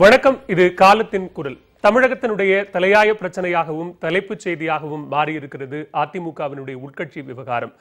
வணக்கம். இது காலத்தின் குரல். தமிழகத்தினுடைய தலையாய பிரச்சனையாகவும் தலைப்புச் செய்தியாகவும் மாறியிருக்கிறது அதிமுகவினுடைய உட்கட்சி விவகாரம்.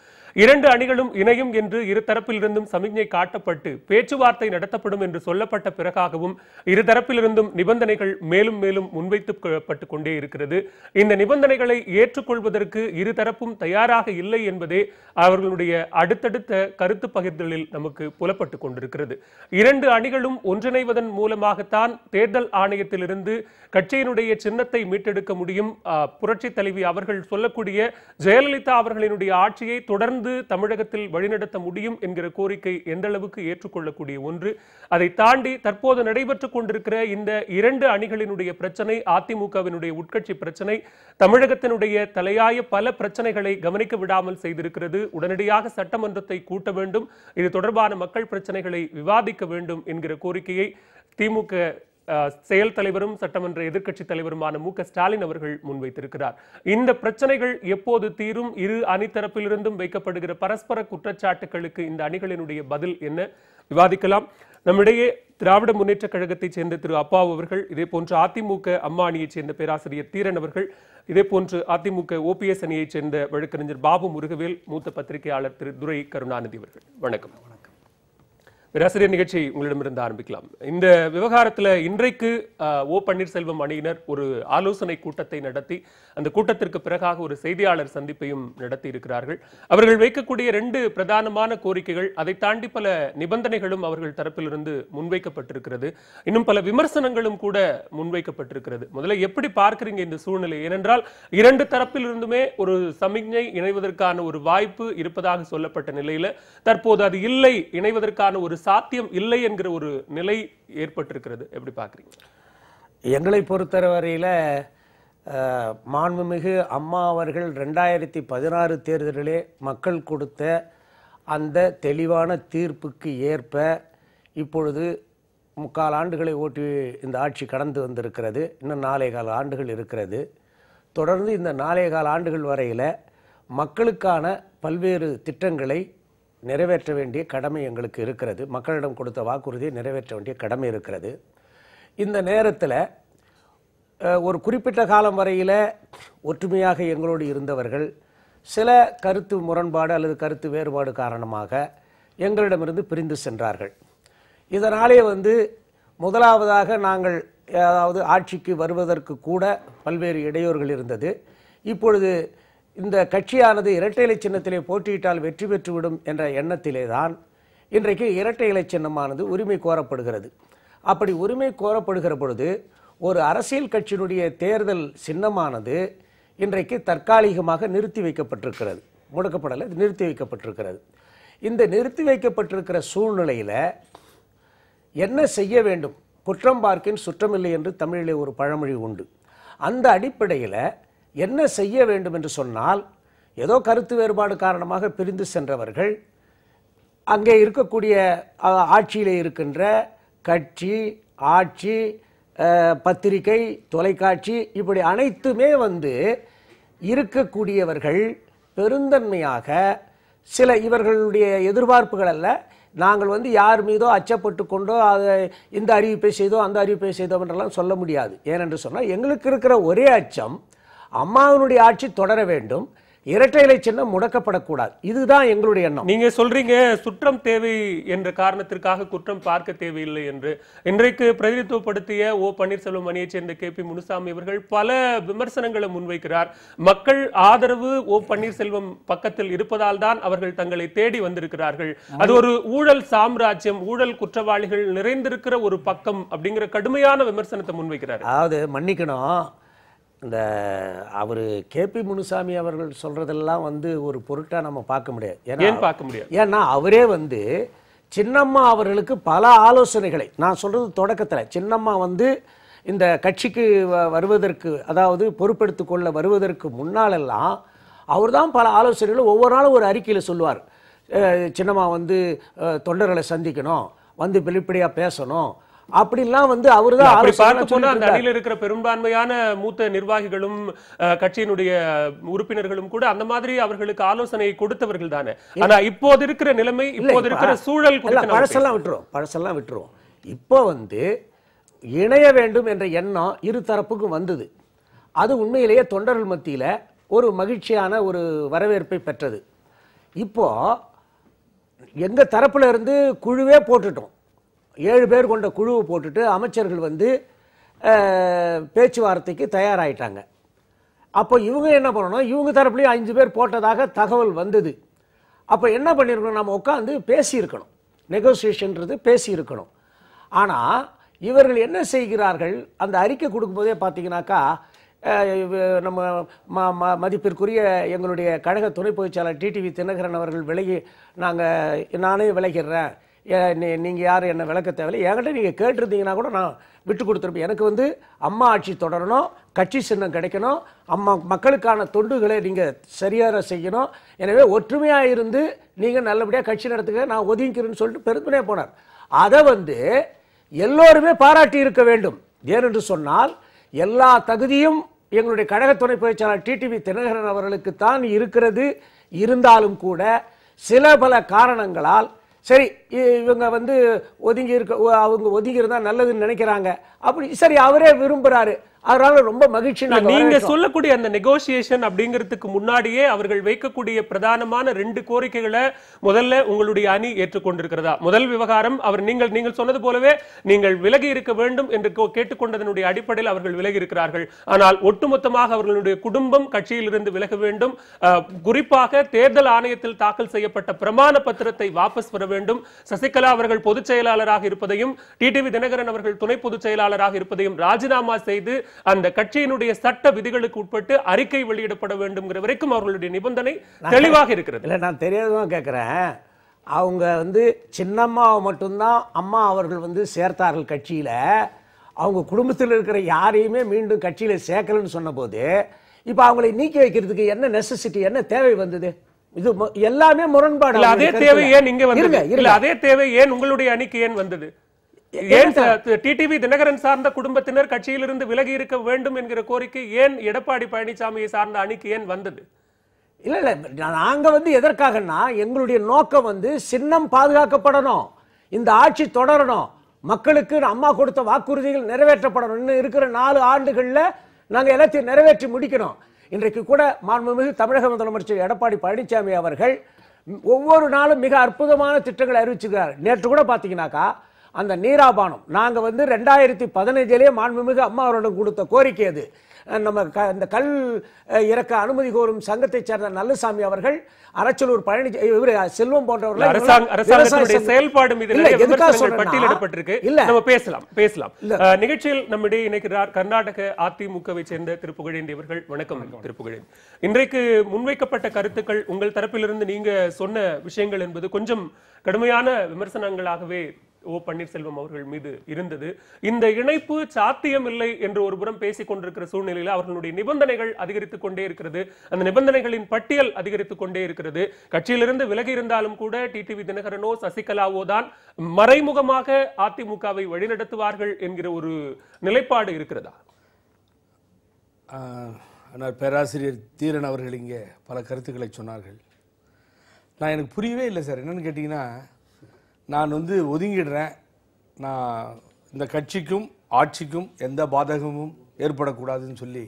இரண்டு அணிகளும் இணையும் என்று இருதரப்பிலிருந்தும் சமிக்ஞை காட்டப்பட்டு பேச்சுவார்த்தை நடத்தப்படும் என்று சொல்லப்பட்ட பிறகாகவும் இருதரப்பிலிருந்தும் நிபந்தனைகள் மேலும் மேலும் முன்வைக்கப்பட்டு கொண்டே இருக்கிறது. இந்த நிபந்தனைகளை ஏற்றுக்கொள்வதற்கு இருதரப்பும் தயாராக இல்லை என்பதே அவர்களுடைய அடுத்தடுத்த கருத்து பகிர்தலில் நமக்கு புலப்பட்டு கொண்டிருக்கிறது. இரண்டு அணிகளும் ஒன்றிணைவதன் மூலமாகத்தான் தேர்தல் ஆணையத்திலிருந்து கட்சியினுடைய சின்னத்தை மீட்டெடுக்க முடியும். புரட்சி தலைவி அவர்கள் சொல்லக்கூடிய ஜெயலலிதா அவர்களினுடைய ஆட்சியை தொடர்ந்து தமிழகத்தில் வழிநடத்த முடியும் என்கிற கோரிக்கை எந்த அளவுக்கு ஏற்றுக்கொள்ளக்கூடிய ஒன்று. அதை தாண்டி தற்போது நடைபெற்றுக் கொண்டிருக்கிற இந்த இரண்டு அணிகளினுடைய பிரச்சனை, அதிமுகவினுடைய உட்கட்சி பிரச்சனை, தமிழகத்தினுடைய தலையாய பல பிரச்சனைகளை கவனிக்க விடாமல் செய்திருக்கிறது. உடனடியாக சட்டமன்றத்தை கூட்ட வேண்டும், இது தொடர்பான மக்கள் பிரச்சனைகளை விவாதிக்க வேண்டும் என்கிற கோரிக்கையை திமுக செயல் தலைவரும் சட்டமன்ற எதிர்க்கட்சி தலைவருமான மு க ஸ்டாலின் அவர்கள் முன்வைத்திருக்கிறார். இந்த பிரச்சனைகள் எப்போது தீரும்? இரு அணி தரப்பிலிருந்தும் வைக்கப்படுகிற பரஸ்பர குற்றச்சாட்டுகளுக்கு இந்த அணிகளினுடைய பதில் என்ன? விவாதிக்கலாம். நம்மிடையே திராவிட முன்னேற்ற கழகத்தைச் சேர்ந்த திரு அப்பாவு அவர்கள், இதே போன்று அதிமுக அம்மா அணியைச் சேர்ந்த பேராசிரியர் தீரன் அவர்கள், இதே போன்று அதிமுக OPS அணியைச் சேர்ந்த வழக்கறிஞர் பாபு முருகவேல், மூத்த பத்திரிகையாளர் திரு துரை கருணாநிதி அவர்கள். வணக்கம். பேராசிரியர், நிகழ்ச்சி உங்களிடமிருந்து ஆரம்பிக்கலாம். இந்த விவகாரத்தில் இன்றைக்கு ஓ பன்னீர்செல்வம் அணியினர் ஒரு ஆலோசனை கூட்டத்தை நடத்தி அந்த கூட்டத்திற்கு பிறகாக ஒரு செய்தியாளர் சந்திப்பையும் நடத்தி இருக்கிறார்கள். அவர்கள் வைக்கக்கூடிய ரெண்டு பிரதானமான கோரிக்கைகள், அதை தாண்டி பல நிபந்தனைகளும் அவர்கள் தரப்பிலிருந்து முன்வைக்கப்பட்டிருக்கிறது. இன்னும் பல விமர்சனங்களும் கூட முன்வைக்கப்பட்டிருக்கிறது. முதல்ல எப்படி பார்க்கிறீங்க இந்த சூழ்நிலை? ஏனென்றால் இரண்டு தரப்பிலிருந்துமே ஒரு சமிக்ஞை இணைவதற்கான ஒரு வாய்ப்பு இருப்பதாக சொல்லப்பட்ட நிலையில தற்போது அது இல்லை, இணைவதற்கான ஒரு சாத்தியம் இல்லை என்கிற ஒரு நிலை ஏற்பட்டிருக்கிறது. எப்படி பார்க்குறீங்க? எங்களை பொறுத்தவரையில் மாண்புமிகு அம்மா அவர்கள் 2016 தேர்தலிலே மக்கள் கொடுத்த அந்த தெளிவான தீர்ப்புக்கு ஏற்ப இப்பொழுது 3/4 ஆண்டுகளை ஓட்டி இந்த ஆட்சி கடந்து வந்திருக்கிறது. இன்னும் 4.25 ஆண்டுகள் இருக்கிறது. தொடர்ந்து இந்த 4.25 ஆண்டுகள் வரையில் மக்களுக்கான பல்வேறு திட்டங்களை நிறைவேற்ற வேண்டிய கடமை எங்களுக்கு இருக்கிறது. மக்களிடம் கொடுத்த வாக்குறுதியை நிறைவேற்ற வேண்டிய கடமை இருக்கிறது. இந்த நேரத்தில் ஒரு குறிப்பிட்ட காலம் வரையில் ஒற்றுமையாக எங்களோடு இருந்தவர்கள் சில கருத்து முரண்பாடு அல்லது கருத்து வேறுபாடு காரணமாக எங்களிடமிருந்து பிரிந்து சென்றார்கள். இதனாலே முதலாவதாக நாங்கள் அதாவது ஆட்சிக்கு வருவதற்கு கூட பல்வேறு இடையூறுகள் இருந்தது. இப்பொழுது இந்த கட்சியானது இரட்டை இலை சின்னத்திலே போட்டியிட்டால் வெற்றி பெற்றுவிடும் என்ற எண்ணத்திலே தான் இன்றைக்கு இரட்டை இலை சின்னமானது உரிமை கோரப்படுகிறது. அப்படி உரிமை கோரப்படுகிற பொழுது ஒரு அரசியல் கட்சியினுடைய தேர்தல் சின்னமானது இன்றைக்கு தற்காலிகமாக நிறுத்தி வைக்கப்பட்டிருக்கிறது. முடக்கப்படலை, நிறுத்தி வைக்கப்பட்டிருக்கிறது. இந்த நிறுத்தி வைக்கப்பட்டிருக்கிற சூழ்நிலையில் என்ன செய்ய வேண்டும்? குற்றம் பார்க்கின் சுற்றமில்லை என்று தமிழிலே ஒரு பழமொழி உண்டு. அந்த அடிப்படையில் என்ன செய்ய வேண்டும் என்று சொன்னால், ஏதோ கருத்து வேறுபாடு காரணமாக பிரிந்து சென்றவர்கள் அங்கே இருக்கக்கூடிய ஆட்சியில் இருக்கின்ற கட்சி, ஆட்சி, பத்திரிகை, தொலைக்காட்சி இப்படி அனைத்துமே இருக்கக்கூடியவர்கள் பெருந்தன்மையாக சில இவர்களுடைய எதிர்பார்ப்புகள் அல்ல, நாங்கள் யார் மீதோ அச்சப்பட்டு கொண்டோ அதை இந்த அறிவிப்பை செய்தோ அந்த அறிவிப்பை செய்தோம் என்றெல்லாம் சொல்ல முடியாது. ஏனென்று சொன்னால் எங்களுக்கு இருக்கிற ஒரே அச்சம் அம்மாவினுடைய ஆட்சி தொடர வேண்டும், இரட்டை இலை சின்னம் முடக்கப்படக்கூடாது. இதுதான் எங்களுடைய எண்ணம். நீங்க சொல்றீங்க சுற்றம் தேவை என்ற காரணத்திற்காக குற்றம் பார்க்க தேவையில்லை என்று. இன்றைக்கு பிரதிநிதித்துவப்படுத்திய ஓ பன்னீர்செல்வம் அணியைச் சேர்ந்த KP முனுசாமி அவர்கள் பல விமர்சனங்களை முன்வைக்கிறார். மக்கள் ஆதரவு ஓ பன்னீர்செல்வம் பக்கத்தில் இருப்பதால் தான் அவர்கள் தங்களை தேடி வந்திருக்கிறார்கள். அது ஒரு ஊழல் சாம்ராஜ்யம், ஊழல் குற்றவாளிகள் நிறைந்திருக்கிற ஒரு பக்கம் அப்படிங்கிற கடுமையான விமர்சனத்தை முன்வைக்கிறார். அதாவது மன்னிக்கணும், இந்த அவர் KP முனுசாமி அவர்கள் சொல்றதெல்லாம் ஒரு பொருட்டா நம்ம பார்க்க முடியாது. ஏன் பார்க்க முடியாது? ஏன்னா அவரே சின்னம்மா அவர்களுக்கு பல ஆலோசனைகளை, நான் சொல்றது தொடக்கத்தில், சின்னம்மா இந்த கட்சிக்கு வருவதற்கு, அதாவது பொறுப்பெடுத்து கொள்ள வருவதற்கு முன்னாலெல்லாம் அவர் தான் பல ஆலோசனைகளை ஒவ்வொரு நாளும் ஒரு அறிக்கையில் சொல்லுவார். சின்னம்மா தொண்டர்களை சந்திக்கணும், வெளிப்படையா பேசணும், அப்படிலாம் அவர்தான் அந்த அணியில் இருக்கிற பெரும்பான்மையான மூத்த நிர்வாகிகளும் கட்சியினுடைய உறுப்பினர்களும் கூட அந்த மாதிரி அவர்களுக்கு ஆலோசனை கொடுத்தவர்கள் தானே. ஆனா இப்போது இருக்கிற நிலைமை, இப்போது இருக்கிற சூழல் பழசெல்லாம் விட்டுரும். இப்போ இணைய வேண்டும் என்ற எண்ணம் இரு தரப்புக்கும் வந்தது. அது உண்மையிலேயே தொண்டர்கள் மத்தியில் ஒரு மகிழ்ச்சியான ஒரு வரவேற்பை பெற்றது. இப்போ எங்க தரப்புல இருந்து குழுவே போட்டுட்டோம். 7 பேர் கொண்ட குழுவை போட்டுட்டு அமைச்சர்கள் வந்து பேச்சுவார்த்தைக்கு தயாராயிட்டாங்க. அப்போ இவங்க என்ன பண்ணணும், இவங்க தரப்புலையும் 5 பேர் போட்டதாக தகவல் வந்தது. அப்போ என்ன பண்ணியிருக்கணும், நம்ம உட்காந்து பேசியிருக்கணும், நெகோசியேஷன்றது பேசியிருக்கணும். ஆனால் இவர்கள் என்ன செய்கிறார்கள், அந்த அறிக்கை கொடுக்கும்போதே பார்த்தீங்கன்னாக்கா நம்ம மதிப்பிற்குரிய எங்களுடைய கழக துணை பொதுச்செயலாளர் டிடிவி தினகரன் அவர்கள் விலகி நானே விலகிறேன், நீங்கள் யார் என்ன விளக்க தேவையில்லை, என்கிட்ட நீங்கள் கேட்டிருந்தீங்கன்னா கூட நான் விட்டு கொடுத்துருப்பேன். எனக்கு வந்து அம்மா ஆட்சி தொடரணும், கட்சி சின்னம் கிடைக்கணும், மக்களுக்கான தொண்டுகளை நீங்கள் சரியாக செய்யணும், எனவே ஒற்றுமையாக இருந்து நீங்கள் நல்லபடியாக கட்சி நடத்துக்க, நான் ஒதுங்கிக்கிறேன்னு சொல்லிட்டு பெருமையாக போனார். அதை வந்து எல்லோருமே பாராட்டி இருக்க வேண்டும். ஏனென்று சொன்னால் எல்லா தகுதியும் எங்களுடைய கழக துணை பொதுச்செயலாளர் டிடிவி தினகரன் அவர்களுக்கு தான் இருக்கிறது. இருந்தாலும் கூட சில பல காரணங்களால் சரி இவங்க வந்து அவங்க ஒதுங்கி இருந்தா நல்லதுன்னு நினைக்கிறாங்க, அப்படி சரி அவரே விரும்புறாரு, அதனால ரொம்ப மகிழ்ச்சி. நீங்க சொல்லக்கூடிய அந்த நெகோசியேஷன் அப்படிங்கிறதுக்கு முன்னாடியே அவர்கள் வைக்கக்கூடிய பிரதானமான 2 கோரிக்கைகளை முதல்ல உங்களுடைய அணி ஏற்றுக்கொண்டிருக்கிறதா? முதல் விவகாரம், அவர் நீங்கள் சொன்னது போலவே நீங்கள் விலகி இருக்க வேண்டும் என்று கேட்டுக்கொண்டதனுடைய அடிப்படையில் அவர்கள் விலகி இருக்கிறார்கள். ஆனால் ஒட்டுமொத்தமாக அவர்களுடைய குடும்பம் கட்சியில் இருந்து விலக வேண்டும், குறிப்பாக தேர்தல் ஆணையத்தில் தாக்கல் செய்யப்பட்ட பிரமாண பத்திரத்தை வாபஸ் பெற வேண்டும், சசிகலா அவர்கள் பொதுச் செயலாளராக இருப்பதையும் டிடிவி தினகரன் அவர்கள் துணை பொதுச் செயலாளராக இருப்பதையும் ராஜினாமா செய்து அந்த கட்சியினுடைய சட்ட விதிகளுக்கு உட்பட்டு அறிக்கை வெளியிடப்பட வேண்டும் வரைக்கும் அவர்களுடைய நிபந்தனை தெளிவாக இருக்கிறது. இல்ல நான் தெரியாததான் கேட்கிறேன். அவங்க வந்து சின்னம்மாவை மட்டும்தான் அம்மா அவர்கள் வந்து சேர்த்தார்கள் கட்சியில, அவங்க குடும்பத்தில் இருக்கிற யாரையுமே மீண்டும் கட்சியில சேர்க்கலன்னு சொன்ன போது இப்ப அவங்களை நீக்கி வைக்கிறதுக்கு என்ன நெசசிட்டி, என்ன தேவை வந்தது? இது எல்லாமே முரண்பாடு. அதே தேவை ஏன் இங்க வந்தது? இல்ல அதே தேவை ஏன் உங்களுடைய அணிக்கு ஏன் வந்தது? ஏன் டிடிவி தினகரன் சார்ந்த குடும்பத்தினர் கட்சியிலிருந்து விலகி இருக்க வேண்டும் என்கிற கோரிக்கை ஏன் எடப்பாடி பழனிசாமியை சார்ந்த அணிக்கு ஏன் வந்தது? இல்ல இல்ல நாங்க வந்து எதற்காகனா எங்களுடைய நோக்கம் வந்து சின்னம் பாதுகாக்கப்படணும், இந்த ஆட்சி தொடரணும், மக்களுக்கு அம்மா கொடுத்த வாக்குறுதிகள் நிறைவேற்றப்படணும். இன்னும் இருக்கிற 4 ஆண்டுகள்ல நாங்க எல்லாத்தையும் நிறைவேற்றி முடிக்கணும். இன்றைக்கு கூட மாண்புமிகு தமிழக முதலமைச்சர் எடப்பாடி பழனிசாமி அவர்கள் ஒவ்வொரு நாளும் மிக அற்புதமான திட்டங்களை அறிவிச்சிருக்கிறார். நேற்று கூட பாத்தீங்கன்னாக்கா அந்த நீராபானம் நாங்க வந்து 2015 மாண்புமிகு அம்மா அவரிடம் கொடுத்த கோரிக்கை அது. நம்ம இந்த கல் இறக்க அனுமதி கோரும் சங்கத்தை சேர்ந்த நல்லசாமி அவர்கள், அரச்சலூர் செல்வம் போன்றவர்கள் செயல்பாடு பட்டியலிடப்பட்டிருக்கு. நம்ம பேசலாம். நிகழ்ச்சியில் நம்மிடையே இணைக்கிறார் கர்நாடக அதிமுகவை சேர்ந்த திரு புகழேந்தி அவர்கள். வணக்கம் திரு புகழேந்தி. இன்றைக்கு முன்வைக்கப்பட்ட கருத்துக்கள், உங்கள் தரப்பிலிருந்து நீங்க சொன்ன விஷயங்கள் என்பது கொஞ்சம் கடுமையான விமர்சனங்களாகவே ஓ பன்னீர்செல்வம் அவர்கள் மீது இருந்தது. இந்த இணைப்பு சாத்தியம் இல்லை என்று ஒருபுறம் பேசிக் கொண்டிருக்கிற சூழ்நிலையில் அவர்களுடைய நிபந்தனைகள் அதிகரித்துக் கொண்டே இருக்கிறது. அந்த நிபந்தனைகளின் பட்டியல் அதிகரித்துக் கொண்டே இருக்கிறது. கட்சியிலிருந்து விலகி இருந்தாலும் கூட டிடிவி தினகரனோ சசிகலாவோ தான் மறைமுகமாக அதிமுகவை வழிநடத்துவார்கள் என்கிற ஒரு நிலைப்பாடு இருக்கிறதா? பேராசிரியர் தீரன் அவர்கள் இங்கே பல கருத்துக்களை சொன்னார்கள். எனக்கு புரியவே இல்லை சார். என்னன்னு கேட்டீங்கன்னா, நான் வந்து ஒதுங்கிடுறேன், நான் இந்த கட்சிக்கும் ஆட்சிக்கும் எந்த பாதகமும் ஏற்படக்கூடாதுன்னு சொல்லி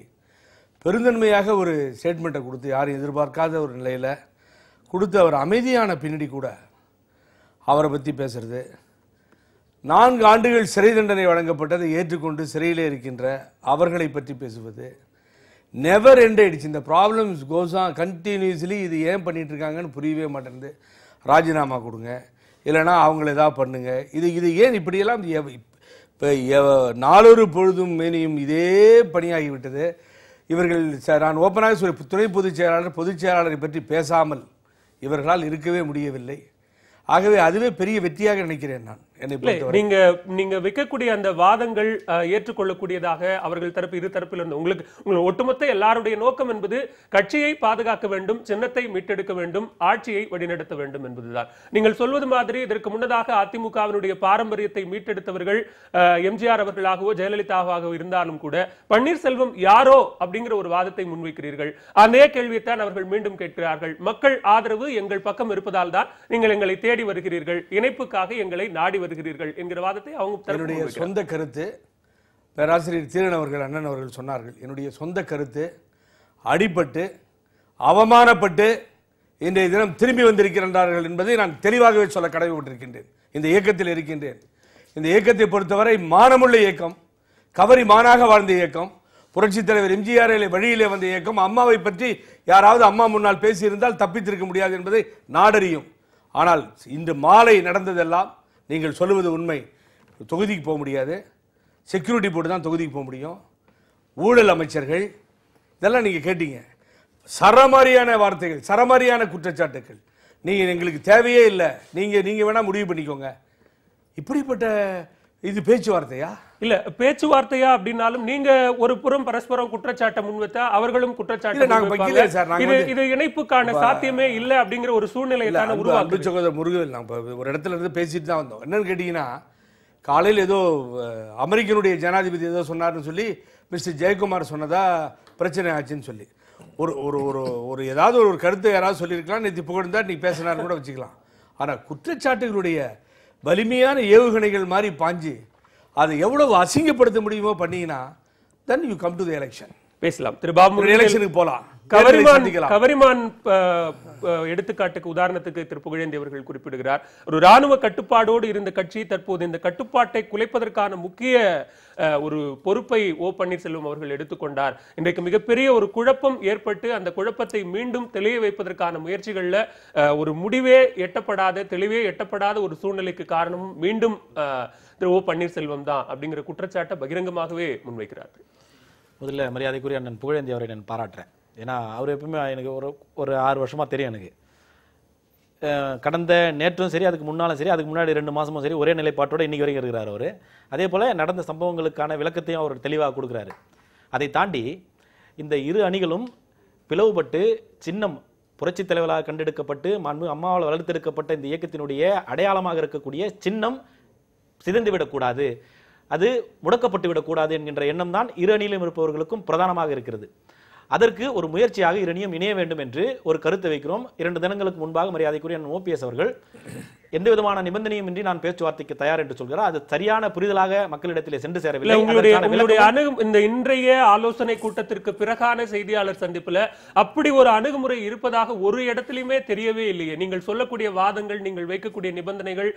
பெருந்தன்மையாக ஒரு ஸ்டேட்மெண்ட்டை கொடுத்து, யாரும் எதிர்பார்க்காத ஒரு நிலையில் கொடுத்து, அவர் அமைதியான பின்னாடி கூட அவரை பற்றி பேசுறது, 4 ஆண்டுகள் சிறை தண்டனை வழங்கப்பட்டதை ஏற்றுக்கொண்டு சிறையிலே இருக்கின்ற அவர்களை பற்றி பேசுவது, நெவர் எண்ட் ஆயிடுச்சு. இந்த ப்ராப்ளம்ஸ் கோஸ் ஆன் கண்டினியூஸ்லி. இது ஏன் பண்ணிட்டு இருக்காங்கன்னு புரியவே மாட்டேங்குது. ராஜினாமா கொடுங்க, இல்லைனா அவங்கள ஏதாவது பண்ணுங்க. இது ஏன் இப்படியெல்லாம் இப்போ நாளொரு பொழுதும் மேனியும் இதே பணியாகிவிட்டது. இவர்கள் நான் ஓப்பனாக சொல்லி துணை பொதுச் செயலாளரை பற்றி பேசாமல் இவர்களால் இருக்கவே முடியவில்லை. ஆகவே அதுவே பெரிய வெற்றியாக நினைக்கிறேன் நான். நீங்க வைக்கக்கூடிய அந்த வாதங்கள் ஏற்றுக்கொள்ளக்கூடியதாக அவர்கள் தரப்பு இரு தரப்பில் இருந்து உங்களுக்கு ஒட்டுமொத்த எல்லாருடைய நோக்கம் என்பது கட்சியை பாதுகாக்க வேண்டும், சின்னத்தை மீட்டெடுக்க வேண்டும், ஆட்சியை வழிநடத்த வேண்டும் என்பதுதான். நீங்கள் சொல்வது மாதிரி இதற்கு முன்னதாக அதிமுகவினுடைய பாரம்பரியத்தை மீட்டெடுத்தவர்கள் எம்ஜிஆர் அவர்களாகவோ ஜெயலலிதாவாகவோ இருந்தாலும் கூட பன்னீர்செல்வம் யாரோ அப்படிங்கிற ஒரு வாதத்தை முன்வைக்கிறீர்கள். அதே கேள்வியைத்தான் அவர்கள் மீண்டும் கேட்கிறார்கள். மக்கள் ஆதரவு எங்கள் பக்கம் இருப்பதால் தான் நீங்கள் எங்களை தேடி வருகிறீர்கள், இணைப்புக்காக எங்களை நாடி வருகிறீர்கள் என்கிற வாதத்தை அவங்க என்னுடைய சொந்த கருத்து. பேராசிரியர் தீரன் அவர்கள், அண்ணன் அவர்கள் சொன்னார்கள். என்னுடைய சொந்த கருத்து, அடிபட்டு அவமானப்பட்டு இன்றைய தினம் திரும்பி வந்திருக்கின்றார்கள் என்பதை நான் தெளிவாகவே சொல்ல கடமைப்பட்டிருக்கின்றேன். இந்த இயக்கத்தில் இருக்கின்றேன். இந்த இயக்கத்தை பொறுத்தவரை மானமுள்ள இயக்கம், கவரி மானாக வாழ்ந்த இயக்கம், புரட்சித் தலைவர் எம்ஜிஆர் வழியிலே வந்த இயக்கம். அம்மாவை பற்றி யாராவது அம்மா முன்னால் பேசியிருந்தால் தப்பித்திருக்க முடியாது என்பதை நாடறியும். ஆனால் இன்று மாலை நடந்ததெல்லாம் நீங்கள் சொல்லுவது உண்மை. தொகுதிக்கு போக முடியாது, செக்யூரிட்டி போட்டு தான் தொகுதிக்கு போக முடியும். ஊழல் அமைச்சர்கள், இதெல்லாம் நீங்கள் கேட்டீங்க. சரமாரியான வார்த்தைகள், சரமாரியான குற்றச்சாட்டுகள். நீங்கள் எங்களுக்கு தேவையே இல்லை, நீங்க வேணா முடிவு பண்ணிக்கோங்க. இப்படிப்பட்ட இது பேச்சுவார்த்தையா? இல்ல பேச்சுவார்த்தையா அப்படின்னாலும் நீங்க ஒரு புறம் பரஸ்பரம் குற்றச்சாட்டை முன்வைத்தா அவர்களும் குற்றச்சாட்டு, இது இணைப்புக்கான சாத்தியமே இல்லை அப்படிங்கிற ஒரு சூழ்நிலையை தானே உருவாக்கு. முருகவேல், நாங்கள் ஒரு இடத்துல இருந்து பேசிட்டு தான் வந்தோம். என்னன்னு கேட்டீங்கன்னா, காலையில் ஏதோ அமெரிக்கனுடைய ஜனாதிபதி ஏதோ சொன்னார்னு சொல்லி மிஸ்டர் ஜெயக்குமார் சொன்னதா பிரச்சனை ஆச்சுன்னு சொல்லி ஒரு ஒரு ஒரு ஏதாவது ஒரு கருத்தை யாராவது சொல்லியிருக்கலாம். நேற்று புகழ்ந்தா நீ பேசினார் கூட வச்சுக்கலாம். ஆனால் குற்றச்சாட்டுகளுடைய வலிமையான ஏவுகணைகள் மாதிரி பாஞ்சு அதை எவ்வளவு அசிங்கப்படுத்த முடியுமோ பண்ணீங்கன்னா then you come to the election. பேசலாம். திரு பாபு, எலெக்ஷனுக்கு போலாம். கவரிமான் எடுத்துக்காட்டுக்கு உதாரணத்துக்கு திரு புகழேந்தி அவர்கள் குறிப்பிடுகிறார். ஒரு ராணுவ கட்டுப்பாடோடு இருந்த கட்சி தற்போது இந்த கட்டுப்பாட்டை குலைப்பதற்கான முக்கிய ஒரு பொறுப்பை ஓ பன்னீர்செல்வம் அவர்கள் எடுத்துக்கொண்டார். இன்றைக்கு மிகப்பெரிய ஒரு குழப்பம் ஏற்பட்டு அந்த குழப்பத்தை மீண்டும் தெளிய வைப்பதற்கான முயற்சிகள்ல ஒரு முடிவே எட்டப்படாத, தெளிவே எட்டப்படாத ஒரு சூழ்நிலைக்கு காரணமும் மீண்டும் திரு ஓ பன்னீர்செல்வம் தான் அப்படிங்கிற குற்றச்சாட்டை பகிரங்கமாகவே முன்வைக்கிறார்கள். முதல்ல மரியாதைக்குரிய அண்ணன் புகழேந்தி அவரை நான் பாராட்டுறேன். ஏன்னா அவர் எப்பவுமே எனக்கு ஒரு 6 வருஷமாக தெரியும். எனக்கு கடந்த நேற்றும் சரி, அதுக்கு முன்னாலும் சரி, அதுக்கு முன்னாடி 2 மாதமும் சரி, ஒரே நிலைப்பாட்டோடு இன்றைக்கி வரைக்கும் இருக்கிறார் அவர். அதே போல் நடந்த சம்பவங்களுக்கான விளக்கத்தையும் அவர் தெளிவாக கொடுக்குறாரு. அதை தாண்டி இந்த இரு அணிகளும் பிளவுபட்டு சின்னம் புரட்சித் தலைவராக கண்டெடுக்கப்பட்டு அம்மாவால் வளர்த்தெடுக்கப்பட்ட இந்த இயக்கத்தினுடைய அடையாளமாக இருக்கக்கூடிய சின்னம் சிதைந்து விடக்கூடாது, அது முடக்கப்பட்டு விடக்கூடாது என்கின்ற எண்ணம் தான் இரு அணியிலும் இருப்பவர்களுக்கும் பிரதானமாக இருக்கிறது. அதற்கு ஒரு முயற்சியாக இரு அணியும் இணைய வேண்டும் என்று ஒரு கருத்தை வைக்கிறோம். 2 தினங்களுக்கு முன்பாக மரியாதைக்குரிய ஓபிஎஸ் அவர்கள் எந்த விதமான நிபந்தனையும் இன்றி நான் பேச்சுவார்த்தைக்கு தயார் என்று சொல்கிறார். அது சரியான புரிதலாக மக்களிடத்திலே சென்று சேரவில்லை. இந்த இன்றைய ஆலோசனை கூட்டத்திற்கு பிறகான செய்தியாளர் சந்திப்புல அப்படி ஒரு அணுகுமுறை இருப்பதாக ஒரு இடத்திலுமே தெரியவே இல்லையே. நீங்கள் சொல்லக்கூடிய வாதங்கள், நீங்கள் வைக்கக்கூடிய நிபந்தனைகள்,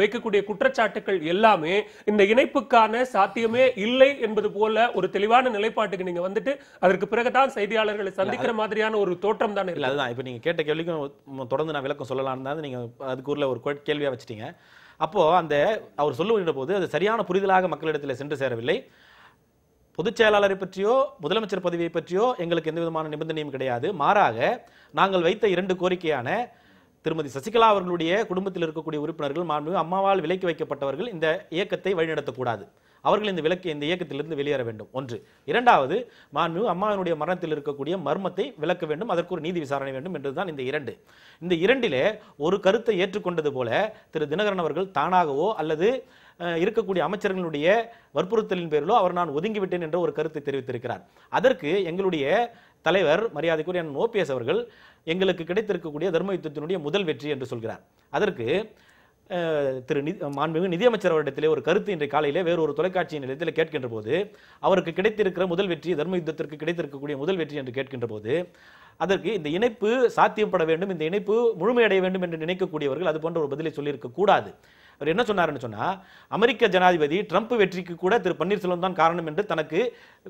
வைக்கக்கூடிய குற்றச்சாட்டுகள் எல்லாமே இந்த இணைப்புக்கான சாத்தியமே இல்லை என்பது போல ஒரு தெளிவான நிலைப்பாட்டுக்கு நீங்க வந்துட்டு அதற்கு பிறகுதான் செய்தியாளர்களை சந்திக்கிற மாதிரியான ஒரு தோற்றம் தான் இல்லை. அதுதான் இப்ப நீங்க கேட்ட கேள்விக்கும் தொடர்ந்து நான் விளக்கம் சொல்லலாம் தான் நீங்க அதுக்குள்ள ஒரு கேள்வியா வச்சிட்டீங்க. அப்போ அந்த அவர் சொல்லுகின்ற போது அது சரியான புரிதலாக மக்களிடத்தில் சென்று சேரவில்லை. பொதுச் செயலாளரை பற்றியோ முதலமைச்சர் பதவியை பற்றியோ எங்களுக்கு எந்த விதமான நிபந்தனையும் கிடையாது. மாறாக நாங்கள் வைத்த 2 கோரிக்கையான திருமதி சசிகலா அவர்களுடைய குடும்பத்தில் இருக்கக்கூடிய உறுப்பினர்கள் மாண்புமிகு அம்மாவால் விலக்கி வைக்கப்பட்டவர்கள் இந்த இயக்கத்தை வழிநடத்தக்கூடாது, அவர்கள் இந்த இயக்கத்திலிருந்து வெளியேற வேண்டும். 1. 2வது, மாண்புமிகு அம்மாவினுடைய மரணத்தில் இருக்கக்கூடிய மர்மத்தை விளக்க வேண்டும், அதற்கு ஒரு நீதி விசாரணை வேண்டும் என்றுதான் இந்த 2. இந்த 2லே ஒரு கருத்தை ஏற்றுக்கொண்டது போல திரு தினகரன் அவர்கள் தானாகவோ அல்லது இருக்கக்கூடிய அமைச்சர்களுடைய வற்புறுத்தலின் பேரிலோ அவர் நான் ஒதுங்கிவிட்டேன் என்ற ஒரு கருத்தை தெரிவித்திருக்கிறார். அதற்கு எங்களுடைய தலைவர் மரியாதைக்குரிய ஓபிஎஸ் அவர்கள் எங்களுக்கு கிடைத்திருக்கக்கூடிய தர்ம யுத்தத்தினுடைய முதல் வெற்றி என்று சொல்கிறார். அதற்கு திரு மாண்புமிகு நிதியமைச்சர் அவரிடத்திலே ஒரு கருத்து இன்றைய காலையிலே வேறு ஒரு தொலைக்காட்சியின் நிலையத்தில் கேட்கின்ற போது அவருக்கு கிடைத்திருக்கிற முதல் வெற்றி, தர்ம யுத்தத்திற்கு கிடைத்திருக்கக்கூடிய முதல் வெற்றி என்று கேட்கின்ற போது அதற்கு இந்த இணைப்பு சாத்தியப்பட வேண்டும், இந்த இணைப்பு முழுமையடைய வேண்டும் என்று நினைக்கக்கூடியவர்கள் அது போன்ற ஒரு பதிலை சொல்லியிருக்க கூடாது. அவர் என்ன சொன்னார்னு சொன்னா, அமெரிக்க ஜனாதிபதி ட்ரம்ப் வெற்றிக்கு கூட திரு பன்னீர்செல்வம் தான் காரணம் என்று தனக்கு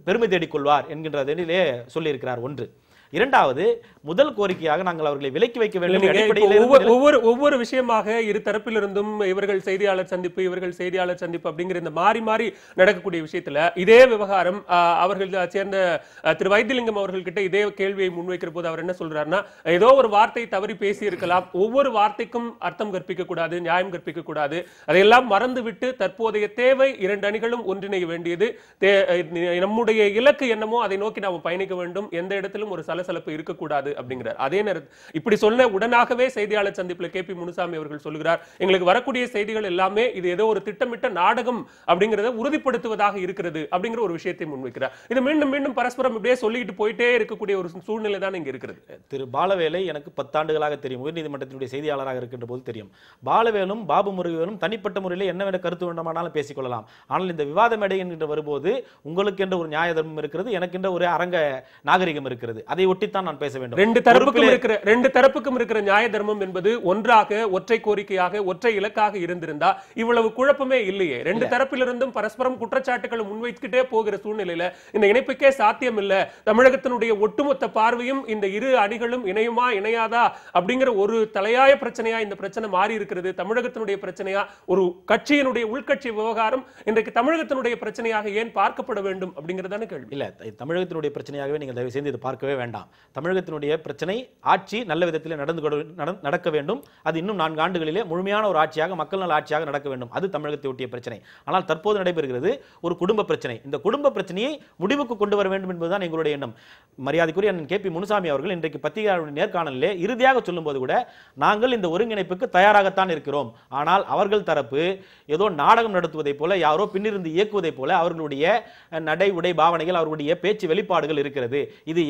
பெருமை தேடிக்கொள்வார் என்கின்றதிலே சொல்லியிருக்கிறார். 1. 2வது, முதல் கோரிக்கையாக நாங்கள் அவர்களை விலக்கி வைக்க வேண்டும். ஒவ்வொரு விஷயமாக இரு தரப்பிலிருந்தும் இவர்கள் செய்தியாளர் சந்திப்பு அப்படிங்கிற இந்த மாறி மாறி நடக்கக்கூடிய விஷயத்துல இதே விவகாரம் அவர்கள் சேர்ந்த திரு வைத்திலிங்கம் அவர்கள் கிட்ட இதே கேள்வியை முன்வைக்கிற போது அவர் என்ன சொல்றாருன்னா, ஏதோ ஒரு வார்த்தை தவறி பேசி இருக்கலாம், ஒவ்வொரு வார்த்தைக்கும் அர்த்தம் கற்பிக்க கூடாது, நியாயம் கற்பிக்க கூடாது, அதையெல்லாம் மறந்துவிட்டு தற்போதைய தேவை 2 அணிகளும் ஒன்றிணைய வேண்டியது, நம்முடைய இலக்கு என்னமோ அதை நோக்கி நாம் பயணிக்க வேண்டும், எந்த இடத்திலும் ஒரு சலசலப்பு இருக்கக்கூடாது அப்படிங்கிறார். அதே நேரத்தில் இப்படி சொன்ன உடனாகவே செய்தியாளர் சந்திப்புல KP முனுசாமி அவர்கள் சொல்லுகிறார், எங்களுக்கு வரக்கூடிய செய்திகள் எல்லாமே இது ஏதோ ஒரு திட்டமிட்ட நாடகம் அப்படிங்கறத உறுதிப்படுத்துவதாக இருக்கிறது அப்படிங்கிற ஒரு விஷயத்தை முன்வைக்கிறார். இது மீண்டும் மீண்டும் பரஸ்பரம் இப்படியே சொல்லிட்டு போயிட்டே இருக்கக்கூடிய ஒரு சூழ்நிலை தான் இங்க இருக்கிறது. திரு பாலவேலை எனக்கு 10 ஆண்டுகளாக தெரியும், உயர்நீதிமன்றத்தினுடைய செய்தியாளராக இருக்கின்ற போது தெரியும். பாலவேலும் பாபு முருகவேலும் தனிப்பட்ட முறையில் என்ன கருத்து வேண்டுமானாலும் பேசிக்கொள்ளலாம். ஆனால் இந்த விவாத மேடை என்கின்ற வரும்போது உங்களுக்கு என்ற ஒரு நியாய தர்மம் இருக்கிறது, எனக்கு என்ற ஒரு அரங்க நாகரிகம் இருக்கிறது. அதை ஒட்டித்தான் நான் பேச வேண்டும். ரெண்டு தரப்புக்கும் இருக்கிற நியாய தர்மம் என்பது ஒன்றாக ஒற்றை கோரிக்கையாக ஒற்றை இலக்காக இருந்திருந்தா இவ்வளவு குழப்பமே இல்லையே. ரெண்டு தரப்பிலிருந்தும் பரஸ்பரம் குற்றச்சாட்டுகளை முன்வைத்துக்கிட்டே போகிற சூழ்நிலையில இந்த இணைப்புக்கே சாத்தியம் இல்ல. தமிழகத்தினுடைய ஒட்டுமொத்த பார்வையும் இந்த இரு அணிகளும் இணையுமா இணையாதா அப்படிங்கிற ஒரு தலையாய பிரச்சனையா இந்த பிரச்சனை மாறி இருக்கிறது. தமிழகத்தினுடைய பிரச்சனையா, ஒரு கட்சியினுடைய உள்கட்சி விவகாரம் இன்றைக்கு தமிழகத்தினுடைய பிரச்சனையாக ஏன் பார்க்கப்பட வேண்டும் அப்படிங்கறதான கேள்வி. இல்ல, தமிழகத்தினுடைய பிரச்சனையாகவே நீங்கள் தயவு செய்து இது பார்க்கவே வேண்டாம். தமிழகத்தினுடைய பிரச்சனை ஆட்சி நல்ல விதத்தில் நடக்க வேண்டும். அது இன்னும் 4 ஆண்டுகளிலே முழுமையான ஒரு ஆட்சியாக, மக்கள் நல ஆட்சியாக நடக்க வேண்டும். அது தமிழகத்தை ஒட்டிய பிரச்சனை. ஆனால் தற்போது நடைபெறுகிறது ஒரு குடும்ப பிரச்சனை. இந்த குடும்ப பிரச்சனையை முடிவுக்கு கொண்டு வர வேண்டும் என்பதுதான் எங்களுடைய எண்ணம். மரியாதைக்குரிய KP முனுசாமி அவர்கள் இன்றைக்கு பத்திரிகையாளருடைய நேர்காணலிலே இறுதியாக சொல்லும்போது கூட நாங்கள் இந்த ஒருங்கிணைப்புக்கு தயாராகத்தான் இருக்கிறோம். ஆனால் அவர்கள் தரப்பு ஏதோ நாடகம் நடத்துவதை போல, யாரோ பின்னிருந்து இயக்குவதை போல அவர்களுடைய நடை உடை பாவனைகள், அவர்களுடைய பேச்சு வெளிப்பாடுகள் இருக்கிறது. இது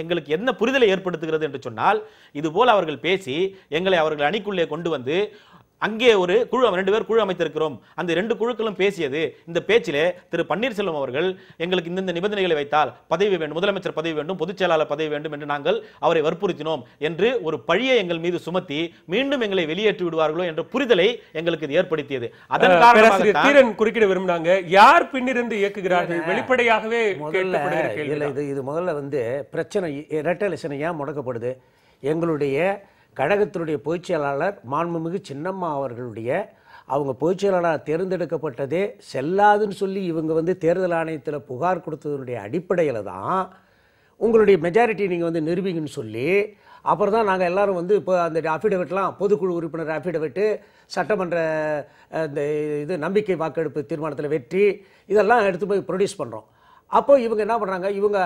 எங்களுக்கு என்ன புரிதலை ஏற்படுத்துகிறது என்று சொன்னால், இது போல அவர்கள் பேசி எங்களை அவர்கள் அணிக்குள்ளே கொண்டு வந்து அங்கே ஒரு குழு, 2 பேர் குழு அமைத்திருக்கிறோம், அந்த 2 குழுக்களும் பேசியது. இந்த பேச்சிலே திரு பன்னீர்செல்வம் அவர்கள் எங்களுக்கு இந்த நிபந்தனைகளை வைத்தால் பதவி வேண்டும், முதலமைச்சர் பதவி வேண்டும், பொதுச் செயலாளர் பதவி வேண்டும் என்று நாங்கள் அவரை வற்புறுத்தினோம் என்று ஒரு பழியை எங்கள் மீது சுமத்தி மீண்டும் எங்களை வெளியேற்றி விடுவார்களோ என்ற புரிதலை எங்களுக்கு இது ஏற்படுத்தியது. அதன் காரணமாக குறுக்கிட விரும்பினாங்க. யார் பின்னிருந்து இயக்குகிறார்கள் வெளிப்படையாகவே இது முதல்ல வந்து பிரச்சனை இரட்டை எலெக்ஷன் ஏன் முடக்கப்படுது? எங்களுடைய கழகத்தினுடைய பொதுச் செயலாளர் மாண்புமிகு சின்னம்மா அவர்களுடைய அவங்க பொதுச் செயலாளர் தேர்ந்தெடுக்கப்பட்டதே செல்லாதுன்னு சொல்லி இவங்க வந்து தேர்தல் ஆணையத்தில் புகார் கொடுத்ததனுடைய அடிப்படையில் தான் உங்களுடைய மெஜாரிட்டி நீங்கள் வந்து நிரூபிங்கன்னு சொல்லி அப்புறம் தான் நாங்கள் எல்லோரும் வந்து இப்போ அந்த அஃபிடவிட்லாம் பொதுக்குழு உறுப்பினர் அஃபிடவிட்டு, சட்டமன்ற இந்த இது நம்பிக்கை வாக்கெடுப்பு தீர்மானத்தில் வெற்றி, இதெல்லாம் எடுத்து போய் ப்ரொடியூஸ் பண்ணுறோம். அப்போ இவங்க என்ன பண்ணுறாங்க, இவங்க